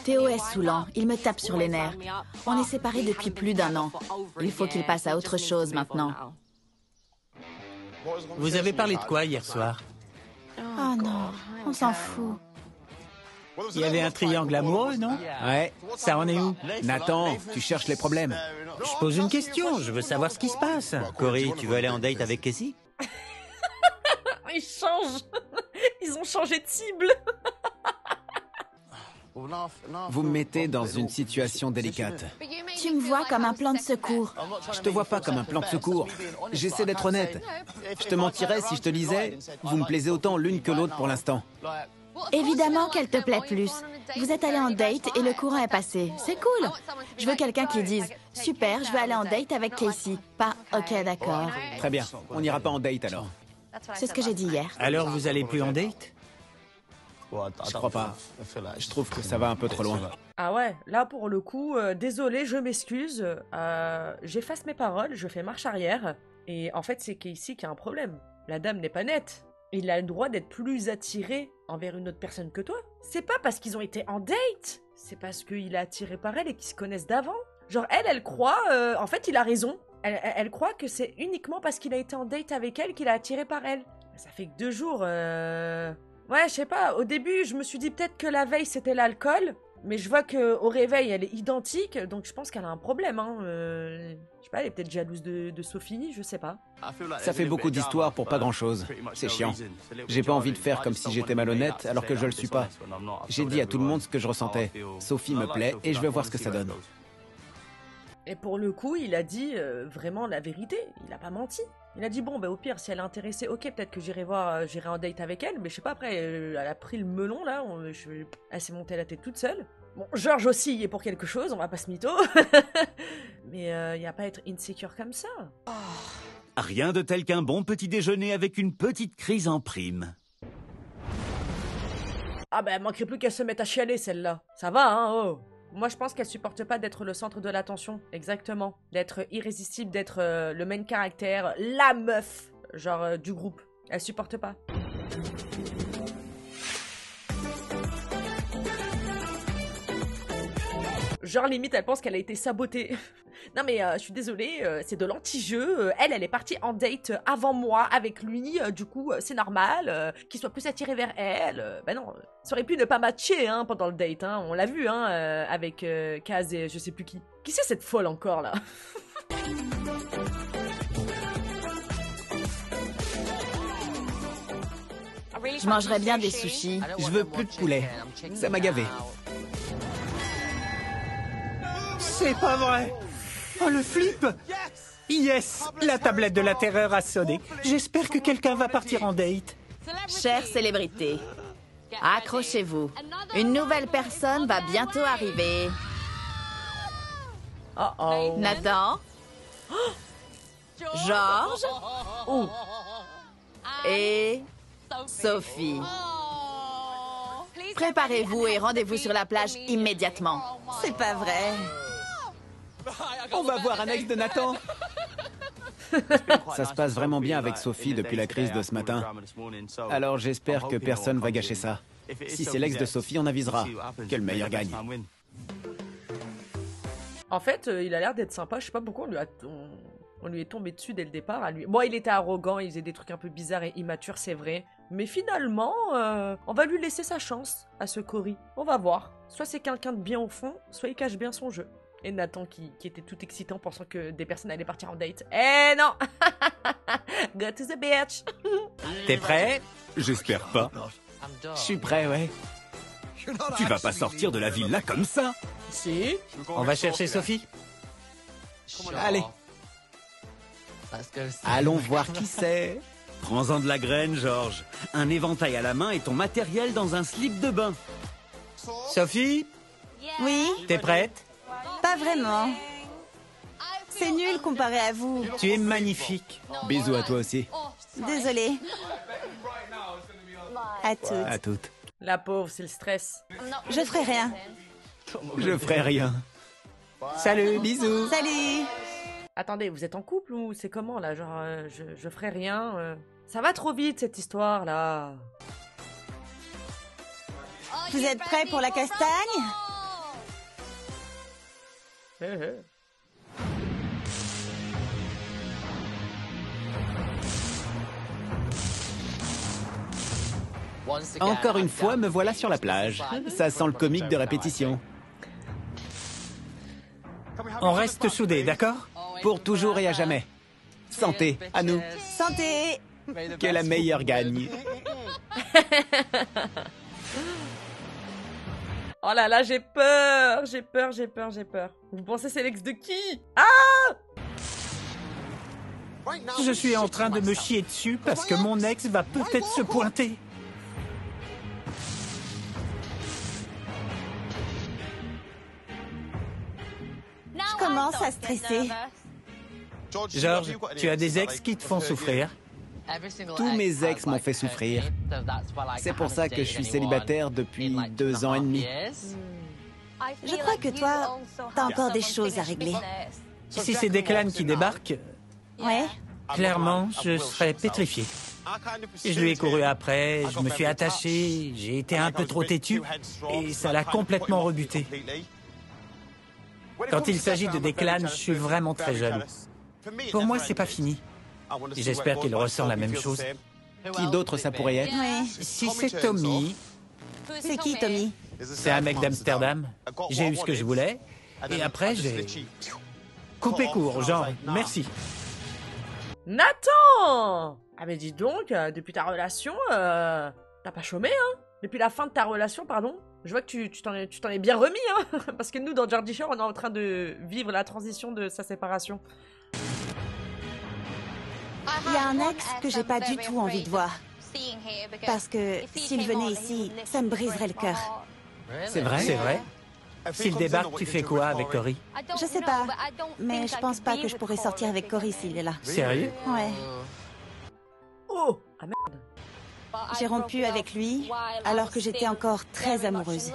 Théo est saoulant, il me tape sur les nerfs. On est séparés depuis plus d'1 an. Il faut qu'il passe à autre chose maintenant. Vous avez parlé de quoi hier soir? Oh non, on s'en fout. Il y avait un triangle amoureux, non? Ouais. Ça en est où? Nathan, tu cherches les problèmes. Je pose une question, je veux savoir ce qui se passe. Cory, tu veux aller en date avec Casey? Ils changent. Ils ont changé de cible. Vous me mettez dans une situation délicate. Tu me vois comme un plan de secours. Je te vois pas comme un plan de secours. J'essaie d'être honnête. Je te mentirais si je te disais, vous me plaisez autant l'une que l'autre pour l'instant. Évidemment qu'elle te plaît plus. Vous êtes allés en date et le courant est passé. C'est cool. Je veux quelqu'un qui dise « Super, je veux aller en date avec Casey ». Pas « Ok, d'accord Très bien, on n'ira pas en date alors. ». C'est ce que j'ai dit hier. Alors vous allez plus en date? Je crois pas. Je trouve que ça va un peu trop loin. Ah ouais, là pour le coup, désolé, je m'excuse. J'efface mes paroles, je fais marche arrière. Et en fait, c'est qu'ici qu'il y a un problème. La dame n'est pas nette. Il a le droit d'être plus attiré envers une autre personne que toi. C'est pas parce qu'ils ont été en date. C'est parce qu'il est attiré par elle et qu'ils se connaissent d'avant. Genre elle croit... en fait, il a raison. Elle croit que c'est uniquement parce qu'il a été en date avec elle qu'il a attiré par elle. Ça fait que 2 jours... Ouais, je sais pas. Au début, je me suis dit peut-être que la veille, c'était l'alcool. Mais je vois qu'au réveil, elle est identique. Donc je pense qu'elle a un problème. Hein. Je sais pas, elle est peut-être jalouse de Sophie, je sais pas. Ça fait beaucoup d'histoires pour pas grand-chose. C'est chiant. J'ai pas envie de faire comme si j'étais malhonnête alors que je le suis pas. J'ai dit à tout le monde ce que je ressentais. Sophie me plaît et je vais voir ce que ça donne. Et pour le coup, il a dit vraiment la vérité. Il a pas menti. Il a dit bon, au pire, si elle est intéressée, ok, peut-être que j'irai en date avec elle. Mais je sais pas, après, elle a pris le melon là. Elle s'est montée la tête toute seule. Bon, George aussi y est pour quelque chose, on va pas se mytho. Mais y a pas à être insecure comme ça. Rien de tel qu'un bon petit déjeuner avec une petite crise en prime. Ah elle manquerait plus qu'elle se mette à chialer celle-là. Ça va, hein, oh. Moi, je pense qu'elle supporte pas d'être le centre de l'attention. Exactement. D'être irrésistible, d'être le main caractère, la meuf, genre du groupe. Elle supporte pas. Genre, limite, elle pense qu'elle a été sabotée. Non, mais je suis désolée, c'est de l'anti-jeu. Elle est partie en date avant moi avec lui. Du coup, c'est normal qu'il soit plus attiré vers elle. Non, ça aurait pu ne pas matcher hein, pendant le date. Hein. On l'a vu hein, avec Kaz et je sais plus qui. Qui c'est cette folle encore, là? Je mangerais bien des sushis. Je veux plus de poulet. Ça m'a gavé. C'est pas vrai. Oh, le flip. Yes, la tablette de la terreur a sonné. J'espère que quelqu'un va partir en date. Chère célébrité, accrochez-vous. Une nouvelle personne va bientôt arriver. Oh. Nathan, George et Sophie. Préparez-vous et rendez-vous sur la plage immédiatement. C'est pas vrai. On va voir un ex de Nathan. Ça se passe vraiment bien avec Sophie depuis la crise de ce matin. Alors j'espère que personne va gâcher ça. Si c'est l'ex de Sophie, on avisera. Que le meilleur gagne. En fait, il a l'air d'être sympa. Je sais pas pourquoi on lui est tombé dessus dès le départ. Bon, il était arrogant, il faisait des trucs un peu bizarres et immatures, c'est vrai. Mais finalement, on va lui laisser sa chance à ce Cory. On va voir. Soit c'est quelqu'un de bien au fond, soit il cache bien son jeu. Et Nathan qui était tout excitant pensant que des personnes allaient partir en date. Eh non. Go to the beach. T'es prêt? J'espère pas. Je suis prêt, ouais. Tu vas pas sortir de la villa comme ça. Si. On va chercher Sophie. Allez. Allons voir qui c'est. Prends-en de la graine, George. Un éventail à la main et ton matériel dans un slip de bain. Sophie, Oui, t'es prête? pas vraiment. C'est nul comparé à vous. Tu es magnifique. Bisous à toi aussi. Désolée. À toutes. À toutes. La pauvre, c'est le stress. Je ferai rien. Je ferai rien. Salut. Bisous. Salut. Attendez, vous êtes en couple ou c'est comment là? Genre, je ferai rien. Ça va trop vite cette histoire là. Vous êtes prêts pour la castagne? Encore une fois, me voilà sur la plage. Ça sent le comique de répétition. On reste soudés, d'accord? Pour toujours et à jamais. Santé, à nous. Santé. Que la meilleure gagne. Oh là là, j'ai peur. Vous pensez c'est l'ex de qui? Ah! Je suis en train de me chier dessus parce que mon ex va peut-être se pointer. Je commence à stresser. George, tu as des ex qui te font souffrir. Tous mes ex m'ont fait souffrir. C'est pour ça que je suis célibataire depuis 2 ans et demi. Je crois que toi, t'as encore des choses à régler. Si c'est Declan qui débarque, Ouais? clairement, je serais pétrifié. Je lui ai couru après, je me suis attaché, j'ai été un peu trop têtu et ça l'a complètement rebuté. Quand il s'agit de Declan, je suis vraiment très jaloux. Pour moi, c'est pas fini. J'espère qu'il ressent la même chose. Qui d'autre ça pourrait être? Ouais. Si c'est Tommy, C'est qui, Tommy? c'est un mec d'Amsterdam. J'ai eu ce que je voulais et après j'ai coupé court, genre merci. Nathan! Ah mais dis donc, depuis ta relation, t'as pas chômé, hein? Depuis la fin de ta relation, pardon. Je vois que tu t'en es bien remis, hein? Parce que nous, dans Geordie Shore, on est en train de vivre la transition de sa séparation. Il y a un ex que j'ai pas du tout envie de voir. Parce que s'il venait ici, ça me briserait le cœur. C'est vrai? C'est vrai? S'il débarque, tu fais quoi avec Cory? Je sais pas, mais je pense pas que je pourrais sortir avec Cory s'il est là. Sérieux? Ouais. Oh! Ah merde! J'ai rompu avec lui alors que j'étais encore très amoureuse.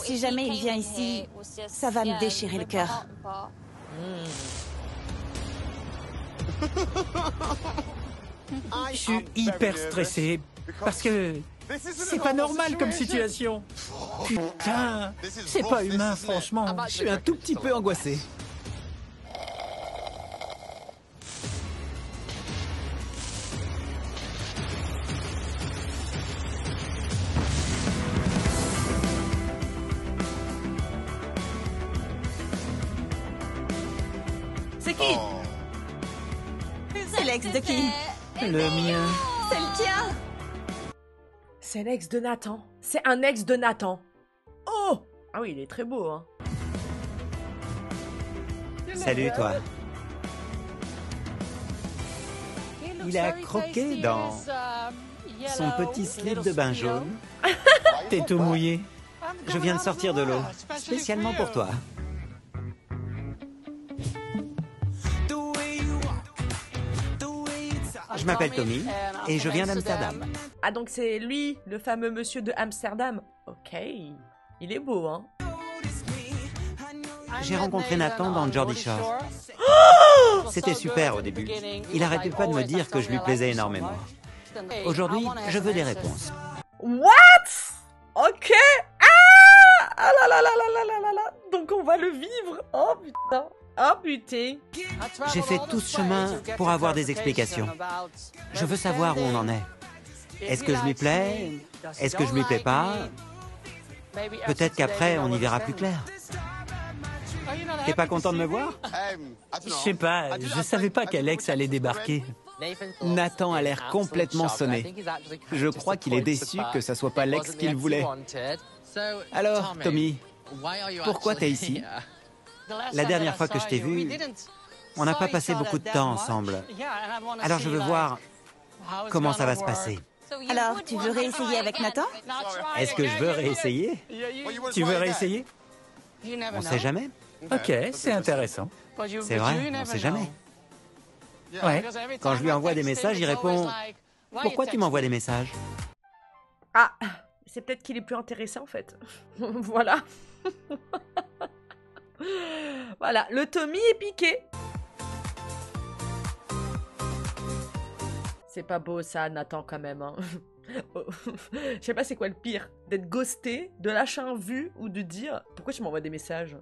Si jamais il vient ici, ça va me déchirer le cœur. Je suis hyper stressé parce que c'est pas normal comme situation. Putain, c'est pas humain, franchement. Je suis un tout petit peu angoissé. C'est qui? C'est l'ex de qui? Le mien. C'est le tien! C'est l'ex de Nathan. C'est un ex de Nathan. Oh! Ah oui, il est très beau, hein. Salut, toi. Il a croqué dans Son petit slip de bain jaune. T'es tout mouillé. Je viens de sortir de l'eau, spécialement pour toi. Je m'appelle Tommy et je viens d'Amsterdam. Ah donc c'est lui, le fameux monsieur de Amsterdam. Ok. Il est beau, hein. J'ai rencontré Nathan dans Geordie Shore. C'était super au début. Il arrêtait pas de me dire que je lui plaisais énormément. Aujourd'hui, je veux des réponses. What? Ok. Ah! Ah là là là là là là là là. Donc on va le vivre. Oh putain. Oh putain. J'ai fait tout ce chemin pour avoir des explications. Je veux savoir où on en est. Est-ce que je lui plais? Est-ce que je lui plais pas? Peut-être qu'après, on y verra plus clair. T'es pas content de me voir? Je sais pas, je savais pas qu'Alex allait débarquer. Nathan a l'air complètement sonné. Je crois qu'il est déçu que ça soit pas l'ex qu'il voulait. Alors, Tommy, pourquoi t'es ici? La dernière fois que je t'ai vu, on n'a pas passé beaucoup de temps ensemble. Alors je veux voir comment ça va se passer. Alors, tu veux réessayer avec Nathan? Est-ce que je veux réessayer? Tu veux réessayer? On sait jamais. Ok, c'est intéressant. C'est vrai, on sait jamais. Ouais. Quand je lui envoie des messages, il répond « Pourquoi tu m'envoies des messages ?» Ah, c'est peut-être qu'il est plus intéressant en fait. Voilà. Voilà, le Tommy est piqué. C'est pas beau ça, Nathan, quand même. Hein. Je sais pas c'est quoi le pire. D'être ghosté, de lâcher un vu ou de dire « Pourquoi tu m'envoies des messages ?»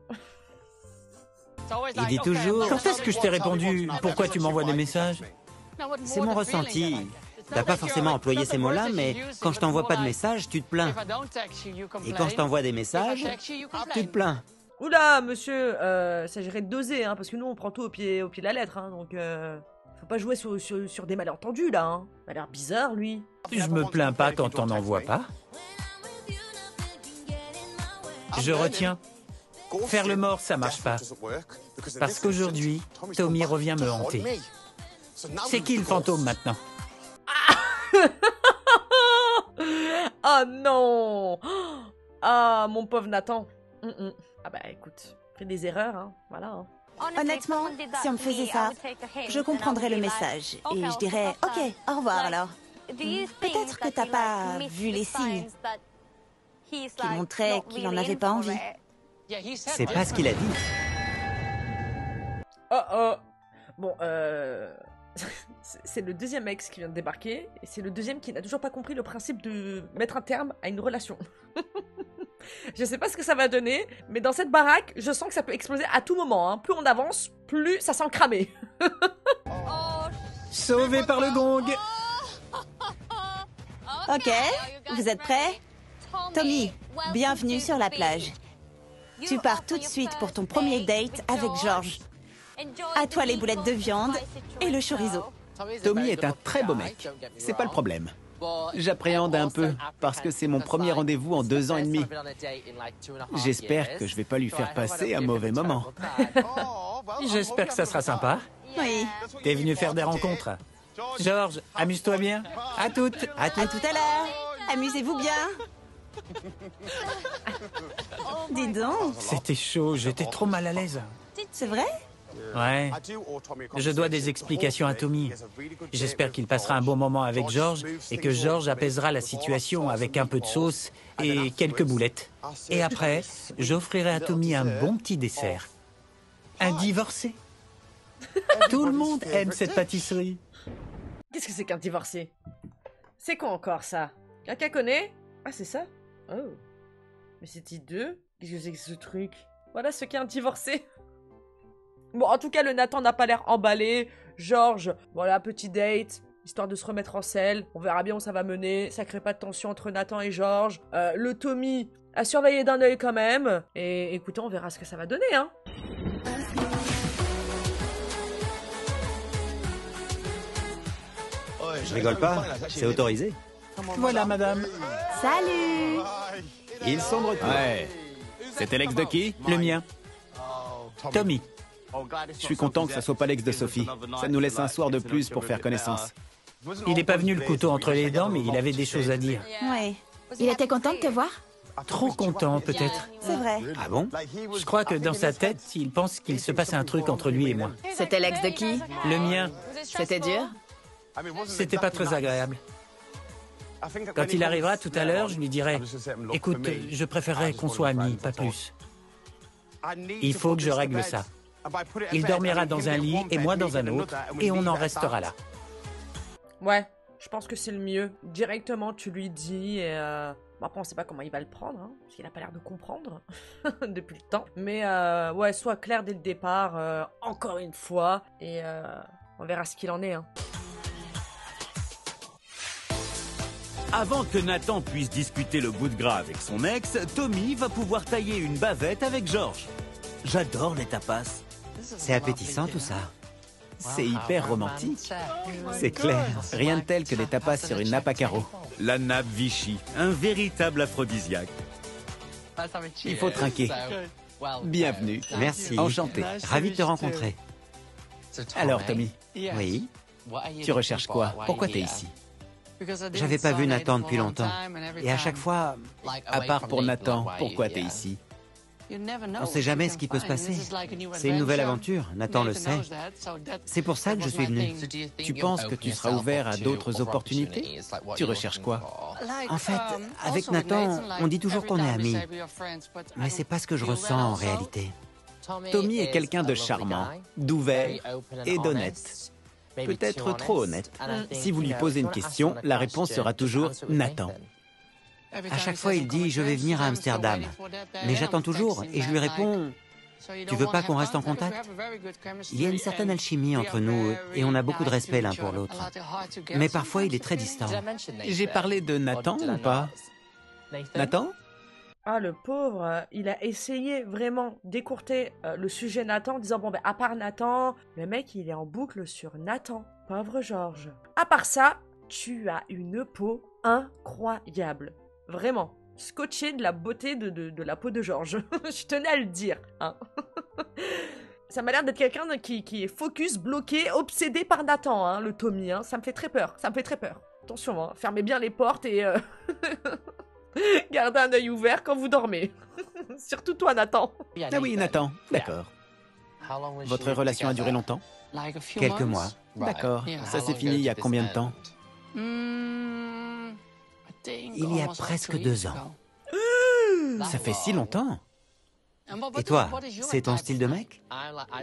Il dit toujours Quand est-ce que je t'ai répondu? Pourquoi tu m'envoies des messages? « C'est mon ressenti. T'as pas forcément employé ces mots-là, mais quand je t'envoie pas de messages, tu te plains. Et quand je t'envoie des messages, tu te plains. » Oula, monsieur, s'agirait de doser, hein, parce que nous on prend tout au pied de la lettre, hein, donc faut pas jouer sur des malentendus là. Hein. Il a l'air bizarre lui. Je me plains pas quand on n'en voit pas. Je retiens. Faire le mort, ça marche pas. Parce qu'aujourd'hui, Tommy revient me hanter. C'est qui le fantôme maintenant? Ah non. Ah mon pauvre Nathan. Ah bah écoute, fais des erreurs, hein, voilà. Hein. Honnêtement, si on me faisait ça, je comprendrais le message et je dirais « Ok, au revoir alors ». Peut-être que t'as pas vu les signes qui montraient qu'il en avait pas envie. C'est pas ce qu'il a dit. Oh oh. Bon, c'est le deuxième ex qui vient de débarquer, et c'est le deuxième qui n'a toujours pas compris le principe de mettre un terme à une relation. Je sais pas ce que ça va donner, mais dans cette baraque, je sens que ça peut exploser à tout moment. Hein. Plus on avance, plus ça sent cramer. Sauvé par le gong. Ok, vous êtes prêts? Tommy, bienvenue sur la plage. Tu pars tout de suite pour ton premier date avec George. À toi les boulettes de viande et le chorizo. Tommy est un très beau mec. C'est pas le problème. J'appréhende un peu parce que c'est mon premier rendez-vous en 2 ans et demi. J'espère que je vais pas lui faire passer un mauvais moment. J'espère que ça sera sympa. Oui, T'es venu faire des rencontres. George, amuse-toi bien. À toutes. à tout à l'heure. Amusez-vous bien. Dis donc, C'était chaud, j'étais trop mal à l'aise. c'est vrai? Ouais. Je dois des explications à Tommy. J'espère qu'il passera un bon moment avec George et que George apaisera la situation avec un peu de sauce et quelques boulettes. Et après, j'offrirai à Tommy un bon petit dessert. Un divorcé. Tout le monde aime cette pâtisserie. Qu'est-ce que c'est qu'un divorcé? C'est quoi encore ça? Quelqu'un connaît? Ah, c'est ça? Oh. Mais c'est hideux? Qu'est-ce que c'est que ce truc? Voilà ce qu'est un divorcé. Bon, en tout cas, le Nathan n'a pas l'air emballé. George, voilà, petit date, histoire de se remettre en selle. On verra bien où ça va mener. Ça crée pas de tension entre Nathan et George. Le Tommy a surveillé d'un œil quand même. Et écoutez, on verra ce que ça va donner, hein. Je rigole pas, c'est autorisé. Voilà, madame. Salut! Ils sont de retour. Ouais. C'était l'ex de qui? Le mien. Tommy. Je suis content que ça soit pas l'ex de Sophie. Ça nous laisse un soir de plus pour faire connaissance. Il n'est pas venu le couteau entre les dents, mais il avait des choses à dire. Ouais, Il était content de te voir? Trop content, peut-être. c'est vrai. Ah bon? Je crois que dans sa tête, il pense qu'il se passe un truc entre lui et moi. C'était l'ex de qui? Le mien, C'était dur? c'était pas très agréable. Quand il arrivera tout à l'heure, je lui dirai « Écoute, je préférerais qu'on soit amis, pas plus. Il faut que je règle ça. Il dormira dans un lit et moi dans un autre, et on en restera là. » Ouais, je pense que c'est le mieux. Directement, tu lui dis et... Bon, après, on sait pas comment il va le prendre, hein, parce qu'il a pas l'air de comprendre depuis le temps. Mais ouais, sois clair dès le départ, encore une fois, et on verra ce qu'il en est. Hein. Avant que Nathan puisse discuter le bout de gras avec son ex, Tommy va pouvoir tailler une bavette avec George. J'adore les tapas. C'est appétissant tout ça. C'est hyper romantique. C'est clair. Rien de tel que des tapas sur une nappe à carreaux. La nappe Vichy, un véritable aphrodisiaque. Il faut trinquer. Bienvenue. Merci. Enchanté. Ravi de te rencontrer. Alors, Tommy, Oui, tu recherches quoi? Pourquoi t'es ici? j'avais pas vu Nathan depuis longtemps. Et à chaque fois, À part pour Nathan, pourquoi t'es ici? on sait jamais ce qui peut se passer. C'est une nouvelle aventure, Nathan le sait. C'est pour ça que je suis venu. Tu penses que tu seras ouvert à d'autres opportunités? Tu recherches quoi? En fait, avec Nathan, on dit toujours qu'on est amis. Mais c'est pas ce que je ressens en réalité. Tommy est quelqu'un de charmant, d'ouvert et d'honnête. Peut-être trop honnête. Si vous lui posez une question, la réponse sera toujours Nathan. À chaque fois, il dit « je vais venir à Amsterdam ». Mais j'attends toujours et je lui réponds « tu veux pas qu'on reste en contact ?» Il y a une certaine alchimie entre nous et on a beaucoup de respect l'un pour l'autre. Mais parfois, il est très distant. J'ai parlé de Nathan ou pas? Nathan? Ah, le pauvre, il a essayé vraiment d'écourter le sujet Nathan en disant, bon, ben, à part Nathan, le mec, il est en boucle sur Nathan. Pauvre Georges. À part ça, tu as une peau incroyable. Vraiment. Scotché de la beauté de la peau de Georges. Je tenais à le dire. Hein. Ça m'a l'air d'être quelqu'un qui est focus, bloqué, obsédé par Nathan, hein, le Tommy. Hein. Ça me fait très peur. Ça me fait très peur. Attention, hein, fermez bien les portes et... gardez un œil ouvert quand vous dormez. Surtout toi, Nathan. Ah oui, Nathan. D'accord. Votre relation a duré longtemps? Quelques mois. D'accord. Ça s'est fini il y a combien de temps? Il y a presque 2 ans. Ça fait si longtemps. Et toi, c'est ton style de mec?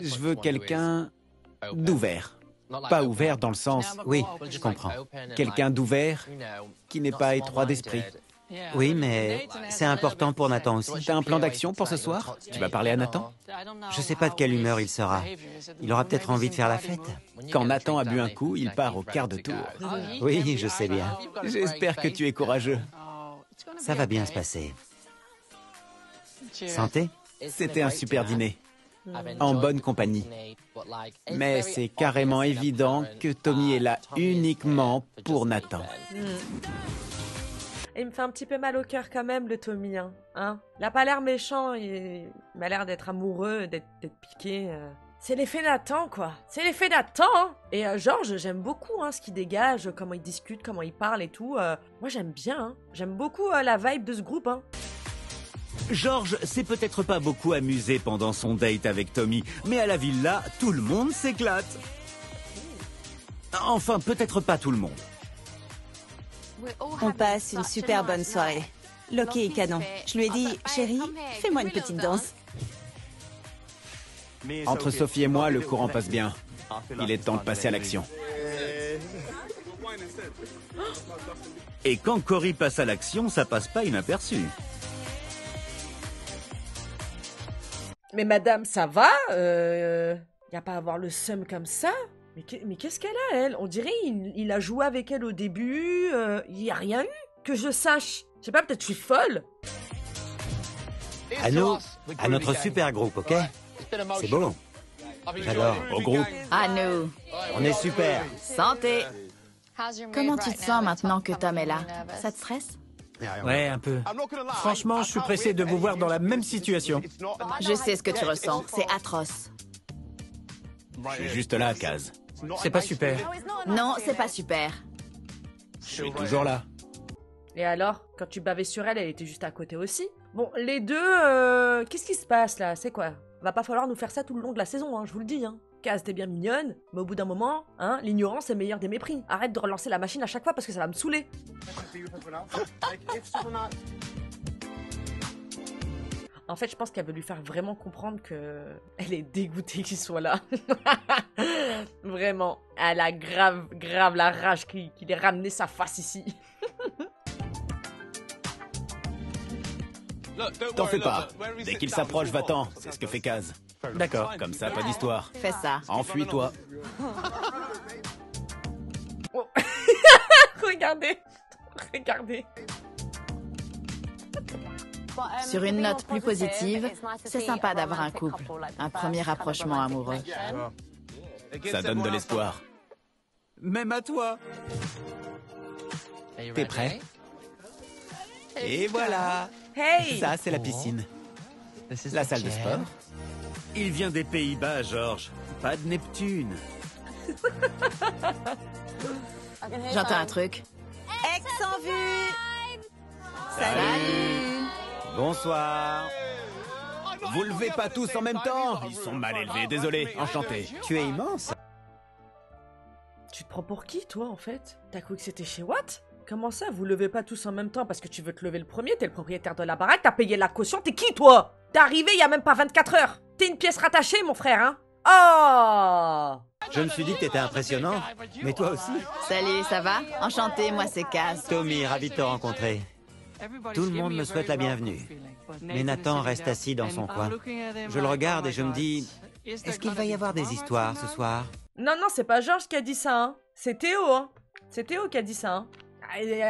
Je veux quelqu'un d'ouvert. Pas ouvert dans le sens... Oui, je comprends. Quelqu'un d'ouvert qui n'est pas étroit d'esprit. Oui, mais c'est important pour Nathan aussi. T'as un plan d'action pour ce soir? Tu vas parler à Nathan? Je sais pas de quelle humeur il sera. Il aura peut-être envie de faire la fête. Quand Nathan a bu un coup, il part au quart de tour. Oui, je sais bien. J'espère que tu es courageux. Ça va bien se passer. Santé? C'était un super dîner. En bonne compagnie. Mais c'est carrément évident que Tommy est là uniquement pour Nathan. Et il me fait un petit peu mal au cœur quand même, le Tommy. Hein. Il a pas l'air méchant, il m'a l'air d'être amoureux, d'être piqué. C'est l'effet Nathan, quoi. C'est l'effet Nathan. Et George, j'aime beaucoup ce qu'il dégage, comment il discute, comment il parle et tout. Moi, j'aime bien. J'aime beaucoup la vibe de ce groupe. George s'est peut-être pas beaucoup amusé pendant son date avec Tommy, mais à la villa, tout le monde s'éclate. Enfin, peut-être pas tout le monde. On passe une super bonne soirée. Loki est canon. Je lui ai dit, chérie, fais-moi une petite danse. Entre Sophie et moi, le courant passe bien. Il est temps de passer à l'action. Et quand Cory passe à l'action, ça passe pas inaperçu. Mais madame, ça va y a pas à avoir le seum comme ça. Mais qu'est-ce qu'elle a, elle? On dirait il a joué avec elle au début. Il y a rien eu que je sache. Je sais pas, peut-être je suis folle. À nous, à notre super groupe, ok? C'est beau. J'adore. Au groupe, À nous. On est super. Santé. Comment tu te sens maintenant que Tom est là? Ça te stresse? Ouais, un peu. Franchement, je suis pressé de vous voir dans la même situation. Je sais ce que tu ressens. C'est atroce. je suis juste là, Kaz. C'est pas super. Non, c'est pas super. Je suis toujours là. Et alors, quand tu bavais sur elle, elle était juste à côté aussi. Bon, les deux, qu'est-ce qui se passe là? C'est quoi? Va pas falloir nous faire ça tout le long de la saison, je vous le dis. Kaz, t'es bien mignonne, mais au bout d'un moment, l'ignorance est meilleure des mépris. Arrête de relancer la machine à chaque fois parce que ça va me saouler. En fait, je pense qu'elle veut lui faire vraiment comprendre que elle est dégoûtée qu'il soit là. Vraiment. Elle a grave la rage qu'il ait ramené sa face ici. T'en fais pas. Dès qu'il s'approche, va-t'en. C'est ce que fait Kaz. D'accord. Comme ça, pas d'histoire. Fais ça. Enfuis-toi. Oh. Regardez. Sur une note plus positive, c'est sympa d'avoir un couple. Un premier rapprochement amoureux. Ça donne de l'espoir. Même à toi. T'es prêt? Et voilà. Hey! Ça, c'est la piscine. La salle de sport. Il vient des Pays-Bas, George. Pas de Neptune. J'entends un truc. Ex en vue! Salut! Bonsoir. Vous levez pas tous en même temps? Ils sont mal élevés, désolé. Enchanté. Tu es immense. Tu te prends pour qui, toi, en fait? T'as cru que c'était chez Watt? Comment ça, vous levez pas tous en même temps parce que tu veux te lever le premier? T'es le propriétaire de la baraque, t'as payé la caution, t'es qui, toi? T'es arrivé il y a même pas 24 heures. T'es une pièce rattachée, mon frère, Oh! Je me suis dit que t'étais impressionnant. Mais toi aussi. Salut, ça va? Enchanté, moi c'est Kaz. Tommy, ravi de te rencontrer. Tout le monde me souhaite la bienvenue. Mais Nathan reste assis dans son coin. Je le regarde et je me dis, est-ce qu'il va y avoir des histoires ce soir? Non, c'est pas Georges qui a dit ça, C'est Théo, C'est Théo qui a dit ça,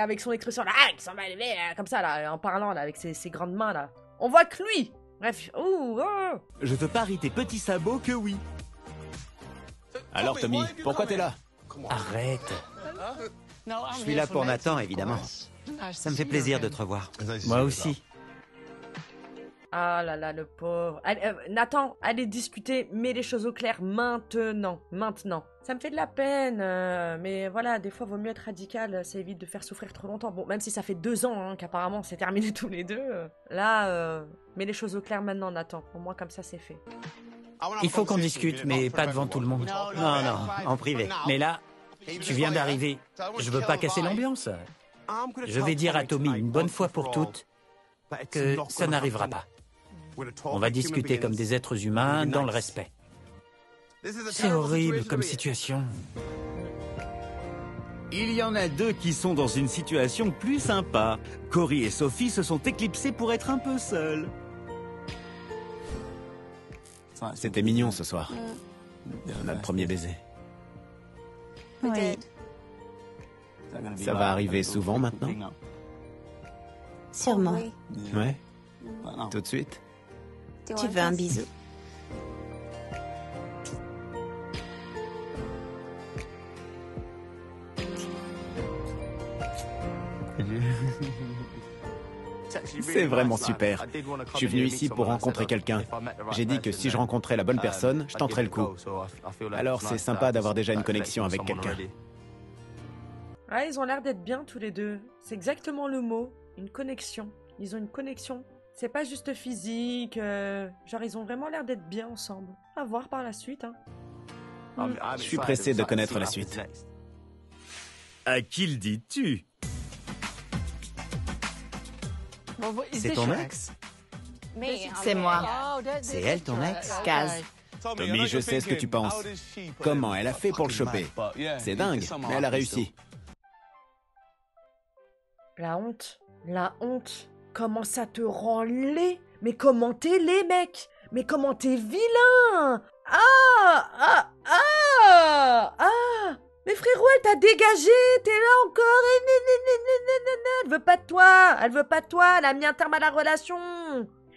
Avec son expression, là, qui s'en va lever, comme ça, là, en parlant, là, avec ses grandes mains, là. On voit que lui. Bref, Je te parie tes petits sabots que oui. Alors, Tommy, pourquoi t'es là? Arrête. Je suis là pour Nathan, évidemment. Ça me fait plaisir de te revoir. Moi aussi. Ah là là, le pauvre. Nathan, allez discuter, mets les choses au clair maintenant. Ça me fait de la peine, mais voilà, des fois, vaut mieux être radical, ça évite de faire souffrir trop longtemps. Bon, même si ça fait 2 ans qu'apparemment c'est terminé tous les deux, là, mets les choses au clair maintenant, Nathan. Au moins, comme ça, c'est fait. Il faut qu'on discute, mais pas devant tout le monde. Non, en privé. Mais là, Tu viens d'arriver. Je veux pas casser l'ambiance. Je vais dire à Tommy une bonne fois pour toutes que ça n'arrivera pas. On va discuter comme des êtres humains dans le respect. C'est horrible comme situation. Il y en a deux qui sont dans une situation plus sympa. Cory et Sophie se sont éclipsés pour être un peu seuls. C'était mignon ce soir. Notre premier baiser. Oui. Ça va arriver souvent maintenant? Sûrement. Ouais. Tout de suite? Tu veux un bisou? C'est vraiment super. Je suis venu ici pour rencontrer quelqu'un. J'ai dit que si je rencontrais la bonne personne, je tenterais le coup. Alors c'est sympa d'avoir déjà une connexion avec quelqu'un. Ah, ils ont l'air d'être bien tous les deux. C'est exactement le mot. Une connexion. Ils ont une connexion. C'est pas juste physique. Genre, ils ont vraiment l'air d'être bien ensemble. À voir par la suite, hein. Je suis pressé de connaître la suite. À qui le dis-tu? C'est ton ex? C'est moi. C'est elle, ton ex? Kaz. Tommy, je sais ce que tu penses. Comment elle a fait pour le choper? C'est dingue, mais elle a réussi. La honte. La honte. Comment ça te rend laid? Mais comment t'es laid, mec? Mais comment t'es vilain? Ah! Ah! Ah! Ah! Mais frérot, elle t'a dégagé! T'es là encore! Elle veut pas de toi! Elle veut pas de toi! Elle a mis un terme à la relation!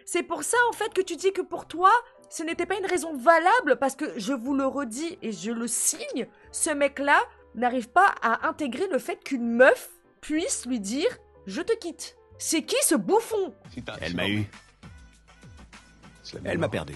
C'est pour ça, en fait, que tu dis que pour toi, ce n'était pas une raison valable, parce que, je vous le redis et je le signe, ce mec-là n'arrive pas à intégrer le fait qu'une meuf puisse lui dire « Je te quitte ». C'est qui ce bouffon? Elle m'a eu. Elle m'a perdu.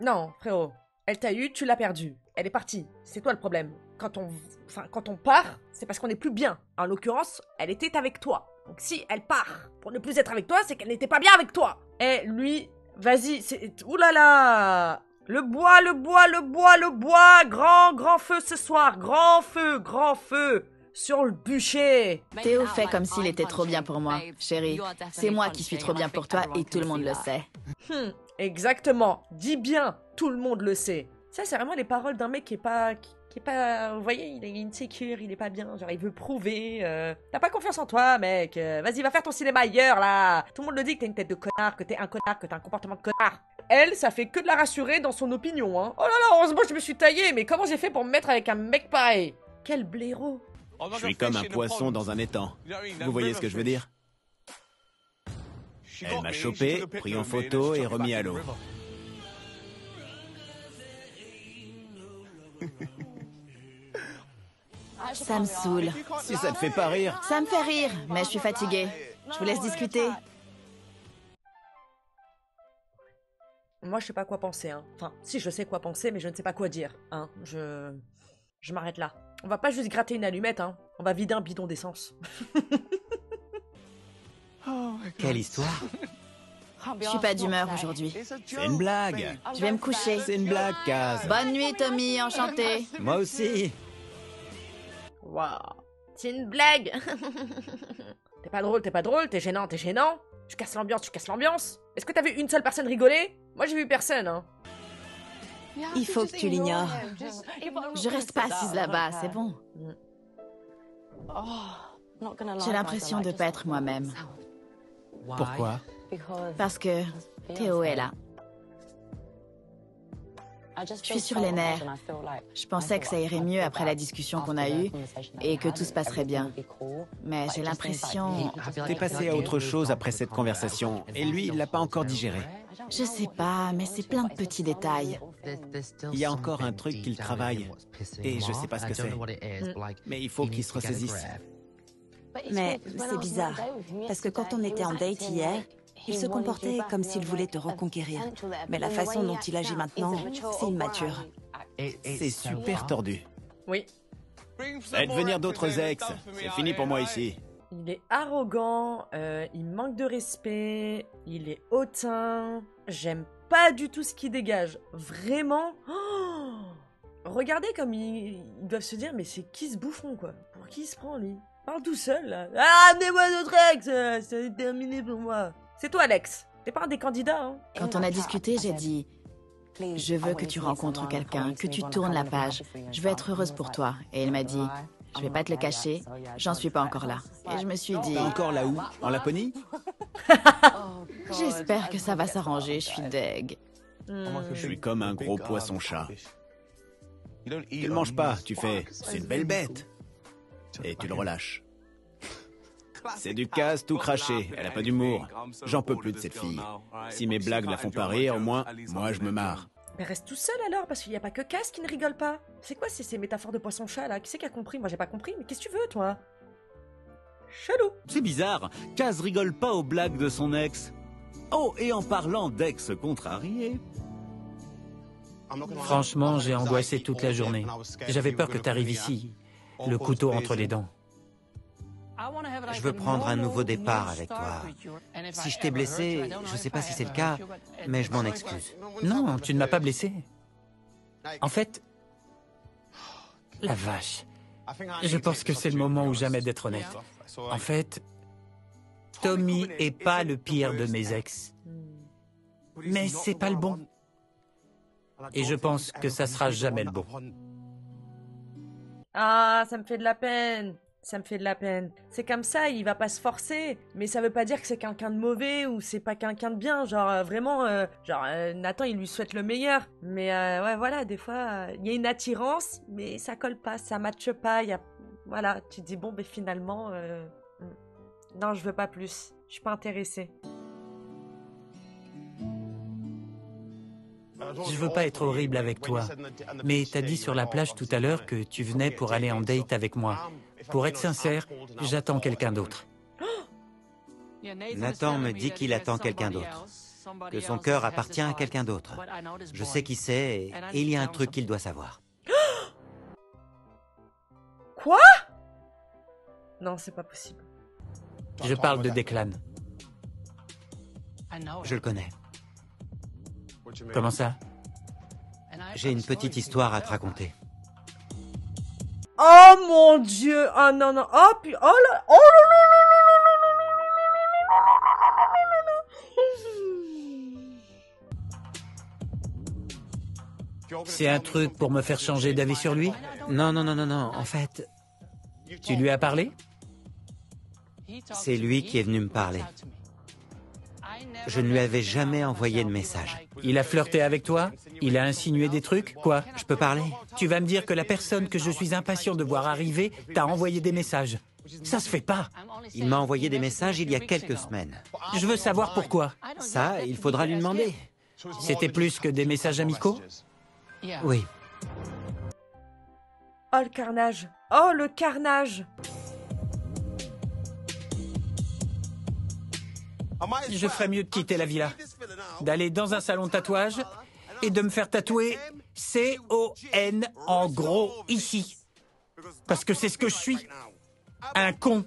Non, frérot. Elle t'a eu, tu l'as perdue. Elle est partie. C'est toi le problème. Quand on part, c'est parce qu'on n'est plus bien. En l'occurrence, elle était avec toi. Donc si elle part pour ne plus être avec toi, c'est qu'elle n'était pas bien avec toi. Eh, lui, vas-y, c'est... Ouh là là! Le bois, le bois, le bois, le bois! Grand feu ce soir! Grand feu! Sur le bûcher! Théo fait comme s'il était trop bien pour moi. Chérie, c'est moi qui suis trop bien pour toi et tout le monde le sait. Exactement. Dis bien, tout le monde le sait. Ça, c'est vraiment les paroles d'un mec qui est pas... Vous voyez, il est insécure, il est pas bien, genre il veut prouver. T'as pas confiance en toi, mec. Vas-y, va faire ton cinéma ailleurs, là. Tout le monde le dit que t'as une tête de connard, que t'es un connard, que t'as un comportement de connard. Elle, ça fait que de la rassurer dans son opinion, hein. Oh là là, heureusement je me suis taillée, mais comment j'ai fait pour me mettre avec un mec pareil? Quel blaireau. Je suis comme un poisson dans un étang. Vous voyez ce que je veux dire? Elle m'a chopé, pris en photo et remis à l'eau. Ça me saoule. Si ça te fait pas rire. Ça me fait rire, mais je suis fatiguée. Je vous laisse discuter. Moi, je sais pas quoi penser, hein. Enfin, si, je sais quoi penser, mais je ne sais pas quoi dire, hein. Je m'arrête là. On va pas juste gratter une allumette, hein. On va vider un bidon d'essence. Quelle histoire? Je suis pas d'humeur aujourd'hui. C'est une blague. Je vais me coucher. C'est une blague, Kaz. Bonne nuit, Tommy, enchanté. Moi aussi. Waouh. C'est une blague. T'es pas drôle, t'es gênant. Tu casses l'ambiance. Est-ce que t'as vu une seule personne rigoler? Moi, j'ai vu personne, hein. Il faut que tu l'ignores. Je reste pas assise là-bas, c'est bon. J'ai l'impression de pas être moi-même. Pourquoi? Parce que Théo est là. Je suis sur les nerfs. Je pensais que ça irait mieux après la discussion qu'on a eue et que tout se passerait bien. Mais j'ai l'impression... T'es passé à autre chose après cette conversation, et lui, il l'a pas encore digéré. Je sais pas, mais c'est plein de petits détails. Il y a encore un truc qu'il travaille, et je sais pas ce que c'est. Mais il faut qu'il se ressaisisse. Mais c'est bizarre, parce que quand on était en date hier, il se comportait comme s'il voulait te reconquérir. Mais la façon dont il agit maintenant, c'est immature. C'est super tordu. Oui. Faites venir d'autres ex. C'est fini pour moi ici. Il est arrogant, il manque de respect, il est hautain. J'aime pas du tout ce qu'il dégage. Vraiment. Oh, regardez comme ils doivent se dire, mais c'est qui ce bouffon, quoi? Pour qui il se prend, lui? Parle tout seul, là. Ah, amenez-moi notre ex, c'est terminé pour moi. C'est toi, Alex. T'es pas un des candidats, hein. Quand on a discuté, j'ai dit, je veux que tu rencontres quelqu'un, que tu tournes la page. Je veux être heureuse pour toi. Et il m'a dit, je vais pas te le cacher, j'en suis pas encore là. Et je me suis dit, T'es encore là où? En Laponie? j'espère que ça va s'arranger, je suis deg. Je suis comme un gros poisson-chat. Tu le manges pas, tu fais « c'est une belle bête » et tu le relâches. C'est du casse tout craché, elle a pas d'humour. J'en peux plus de cette fille. Si mes blagues la font pas rire, au moins, moi je me marre. Mais reste tout seul alors, parce qu'il y a pas que Kaz qui ne rigole pas. C'est quoi ces métaphores de poisson-chat là? Qui c'est qui a compris? Moi j'ai pas compris, mais qu'est-ce que tu veux toi? Chelou. C'est bizarre, Kaz rigole pas aux blagues de son ex. Oh, et en parlant d'ex contrarié... Franchement, j'ai angoissé toute la journée. J'avais peur que t'arrives ici, le couteau entre les dents. Je veux prendre un nouveau départ avec toi. Si je t'ai blessé, je sais pas si c'est le cas, mais je m'en excuse. Non, tu ne m'as pas blessé. En fait, la vache. Je pense que c'est le moment ou jamais d'être honnête. En fait, Tommy est pas le pire de mes ex. Mais c'est pas le bon. Et je pense que ça sera jamais le bon. Ah, ça me fait de la peine. Ça me fait de la peine. C'est comme ça, il va pas se forcer. Mais ça veut pas dire que c'est quelqu'un de mauvais ou c'est pas quelqu'un de bien. Genre, vraiment, Nathan, il lui souhaite le meilleur. Mais ouais, voilà, des fois, il y a une attirance, mais ça colle pas, ça matche pas. Voilà, tu te dis, bon, ben finalement, non, je veux pas plus. Je suis pas intéressée. Je veux pas être horrible avec toi, mais t'as dit sur la plage tout à l'heure que tu venais pour aller en date avec moi. Pour être sincère, j'attends quelqu'un d'autre. Nathan me dit qu'il attend quelqu'un d'autre, que son cœur appartient à quelqu'un d'autre. Je sais qui c'est et il y a un truc qu'il doit savoir. Quoi? Non, c'est pas possible. Je parle de Declan. Je le connais. Comment ça? J'ai une petite histoire à te raconter. Oh mon Dieu! Oh non, non. Oh, puis, oh là! Oh là là là là là. C'est un truc pour me faire changer d'avis sur lui? Non, non, non, non, non. En fait, Tu lui as parlé? c'est lui qui est venu me parler. Je ne lui avais jamais envoyé de message. Il a flirté avec toi? Il a insinué des trucs? Quoi? Je peux parler? Tu vas me dire que la personne que je suis impatient de voir arriver t'a envoyé des messages. Ça se fait pas. Il m'a envoyé des messages il y a quelques semaines. Je veux savoir pourquoi. Ça, il faudra lui demander. C'était plus que des messages amicaux? Oui. Oh le carnage! Oh le carnage! Je ferais mieux de quitter la villa, d'aller dans un salon de tatouage et de me faire tatouer C-O-N en gros ici. Parce que c'est ce que je suis. Un con.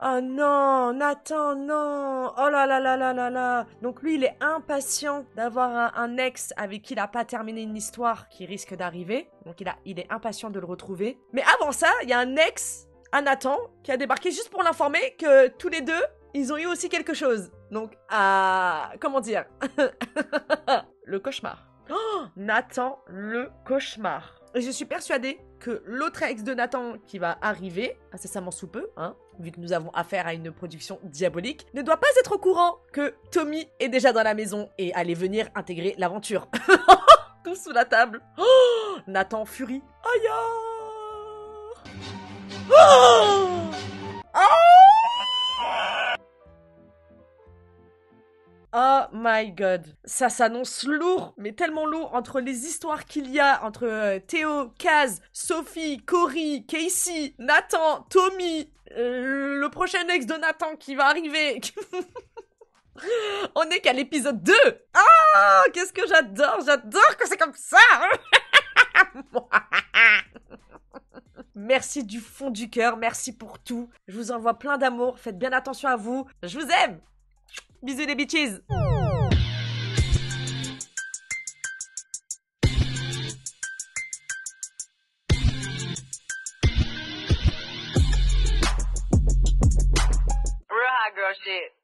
Oh non, Nathan, non. Oh là là là là là là. Donc lui, il est impatient d'avoir un ex avec qui il n'a pas terminé une histoire qui risque d'arriver. Donc il est impatient de le retrouver. Mais avant ça, il y a un ex à Nathan qui a débarqué juste pour l'informer que tous les deux, ils ont eu aussi quelque chose. Donc, comment dire? Le cauchemar. Oh, Nathan, le cauchemar. Et je suis persuadée que l'autre ex de Nathan qui va arriver, incessamment sous peu, hein, vu que nous avons affaire à une production diabolique, ne doit pas être au courant que Tommy est déjà dans la maison et allait venir intégrer l'aventure. Tout sous la table. Oh, Nathan furie. Aïe! Oh! Oh my god, ça s'annonce lourd, mais tellement lourd entre les histoires qu'il y a entre Théo, Kaz, Sophie, Cory, Casey, Nathan, Tommy, le prochain ex de Nathan qui va arriver. On est qu'à l'épisode 2. Ah, qu'est-ce que j'adore que c'est comme ça. Merci du fond du cœur, merci pour tout. Je vous envoie plein d'amour, faites bien attention à vous. Je vous aime. Bisous les bitches. c'est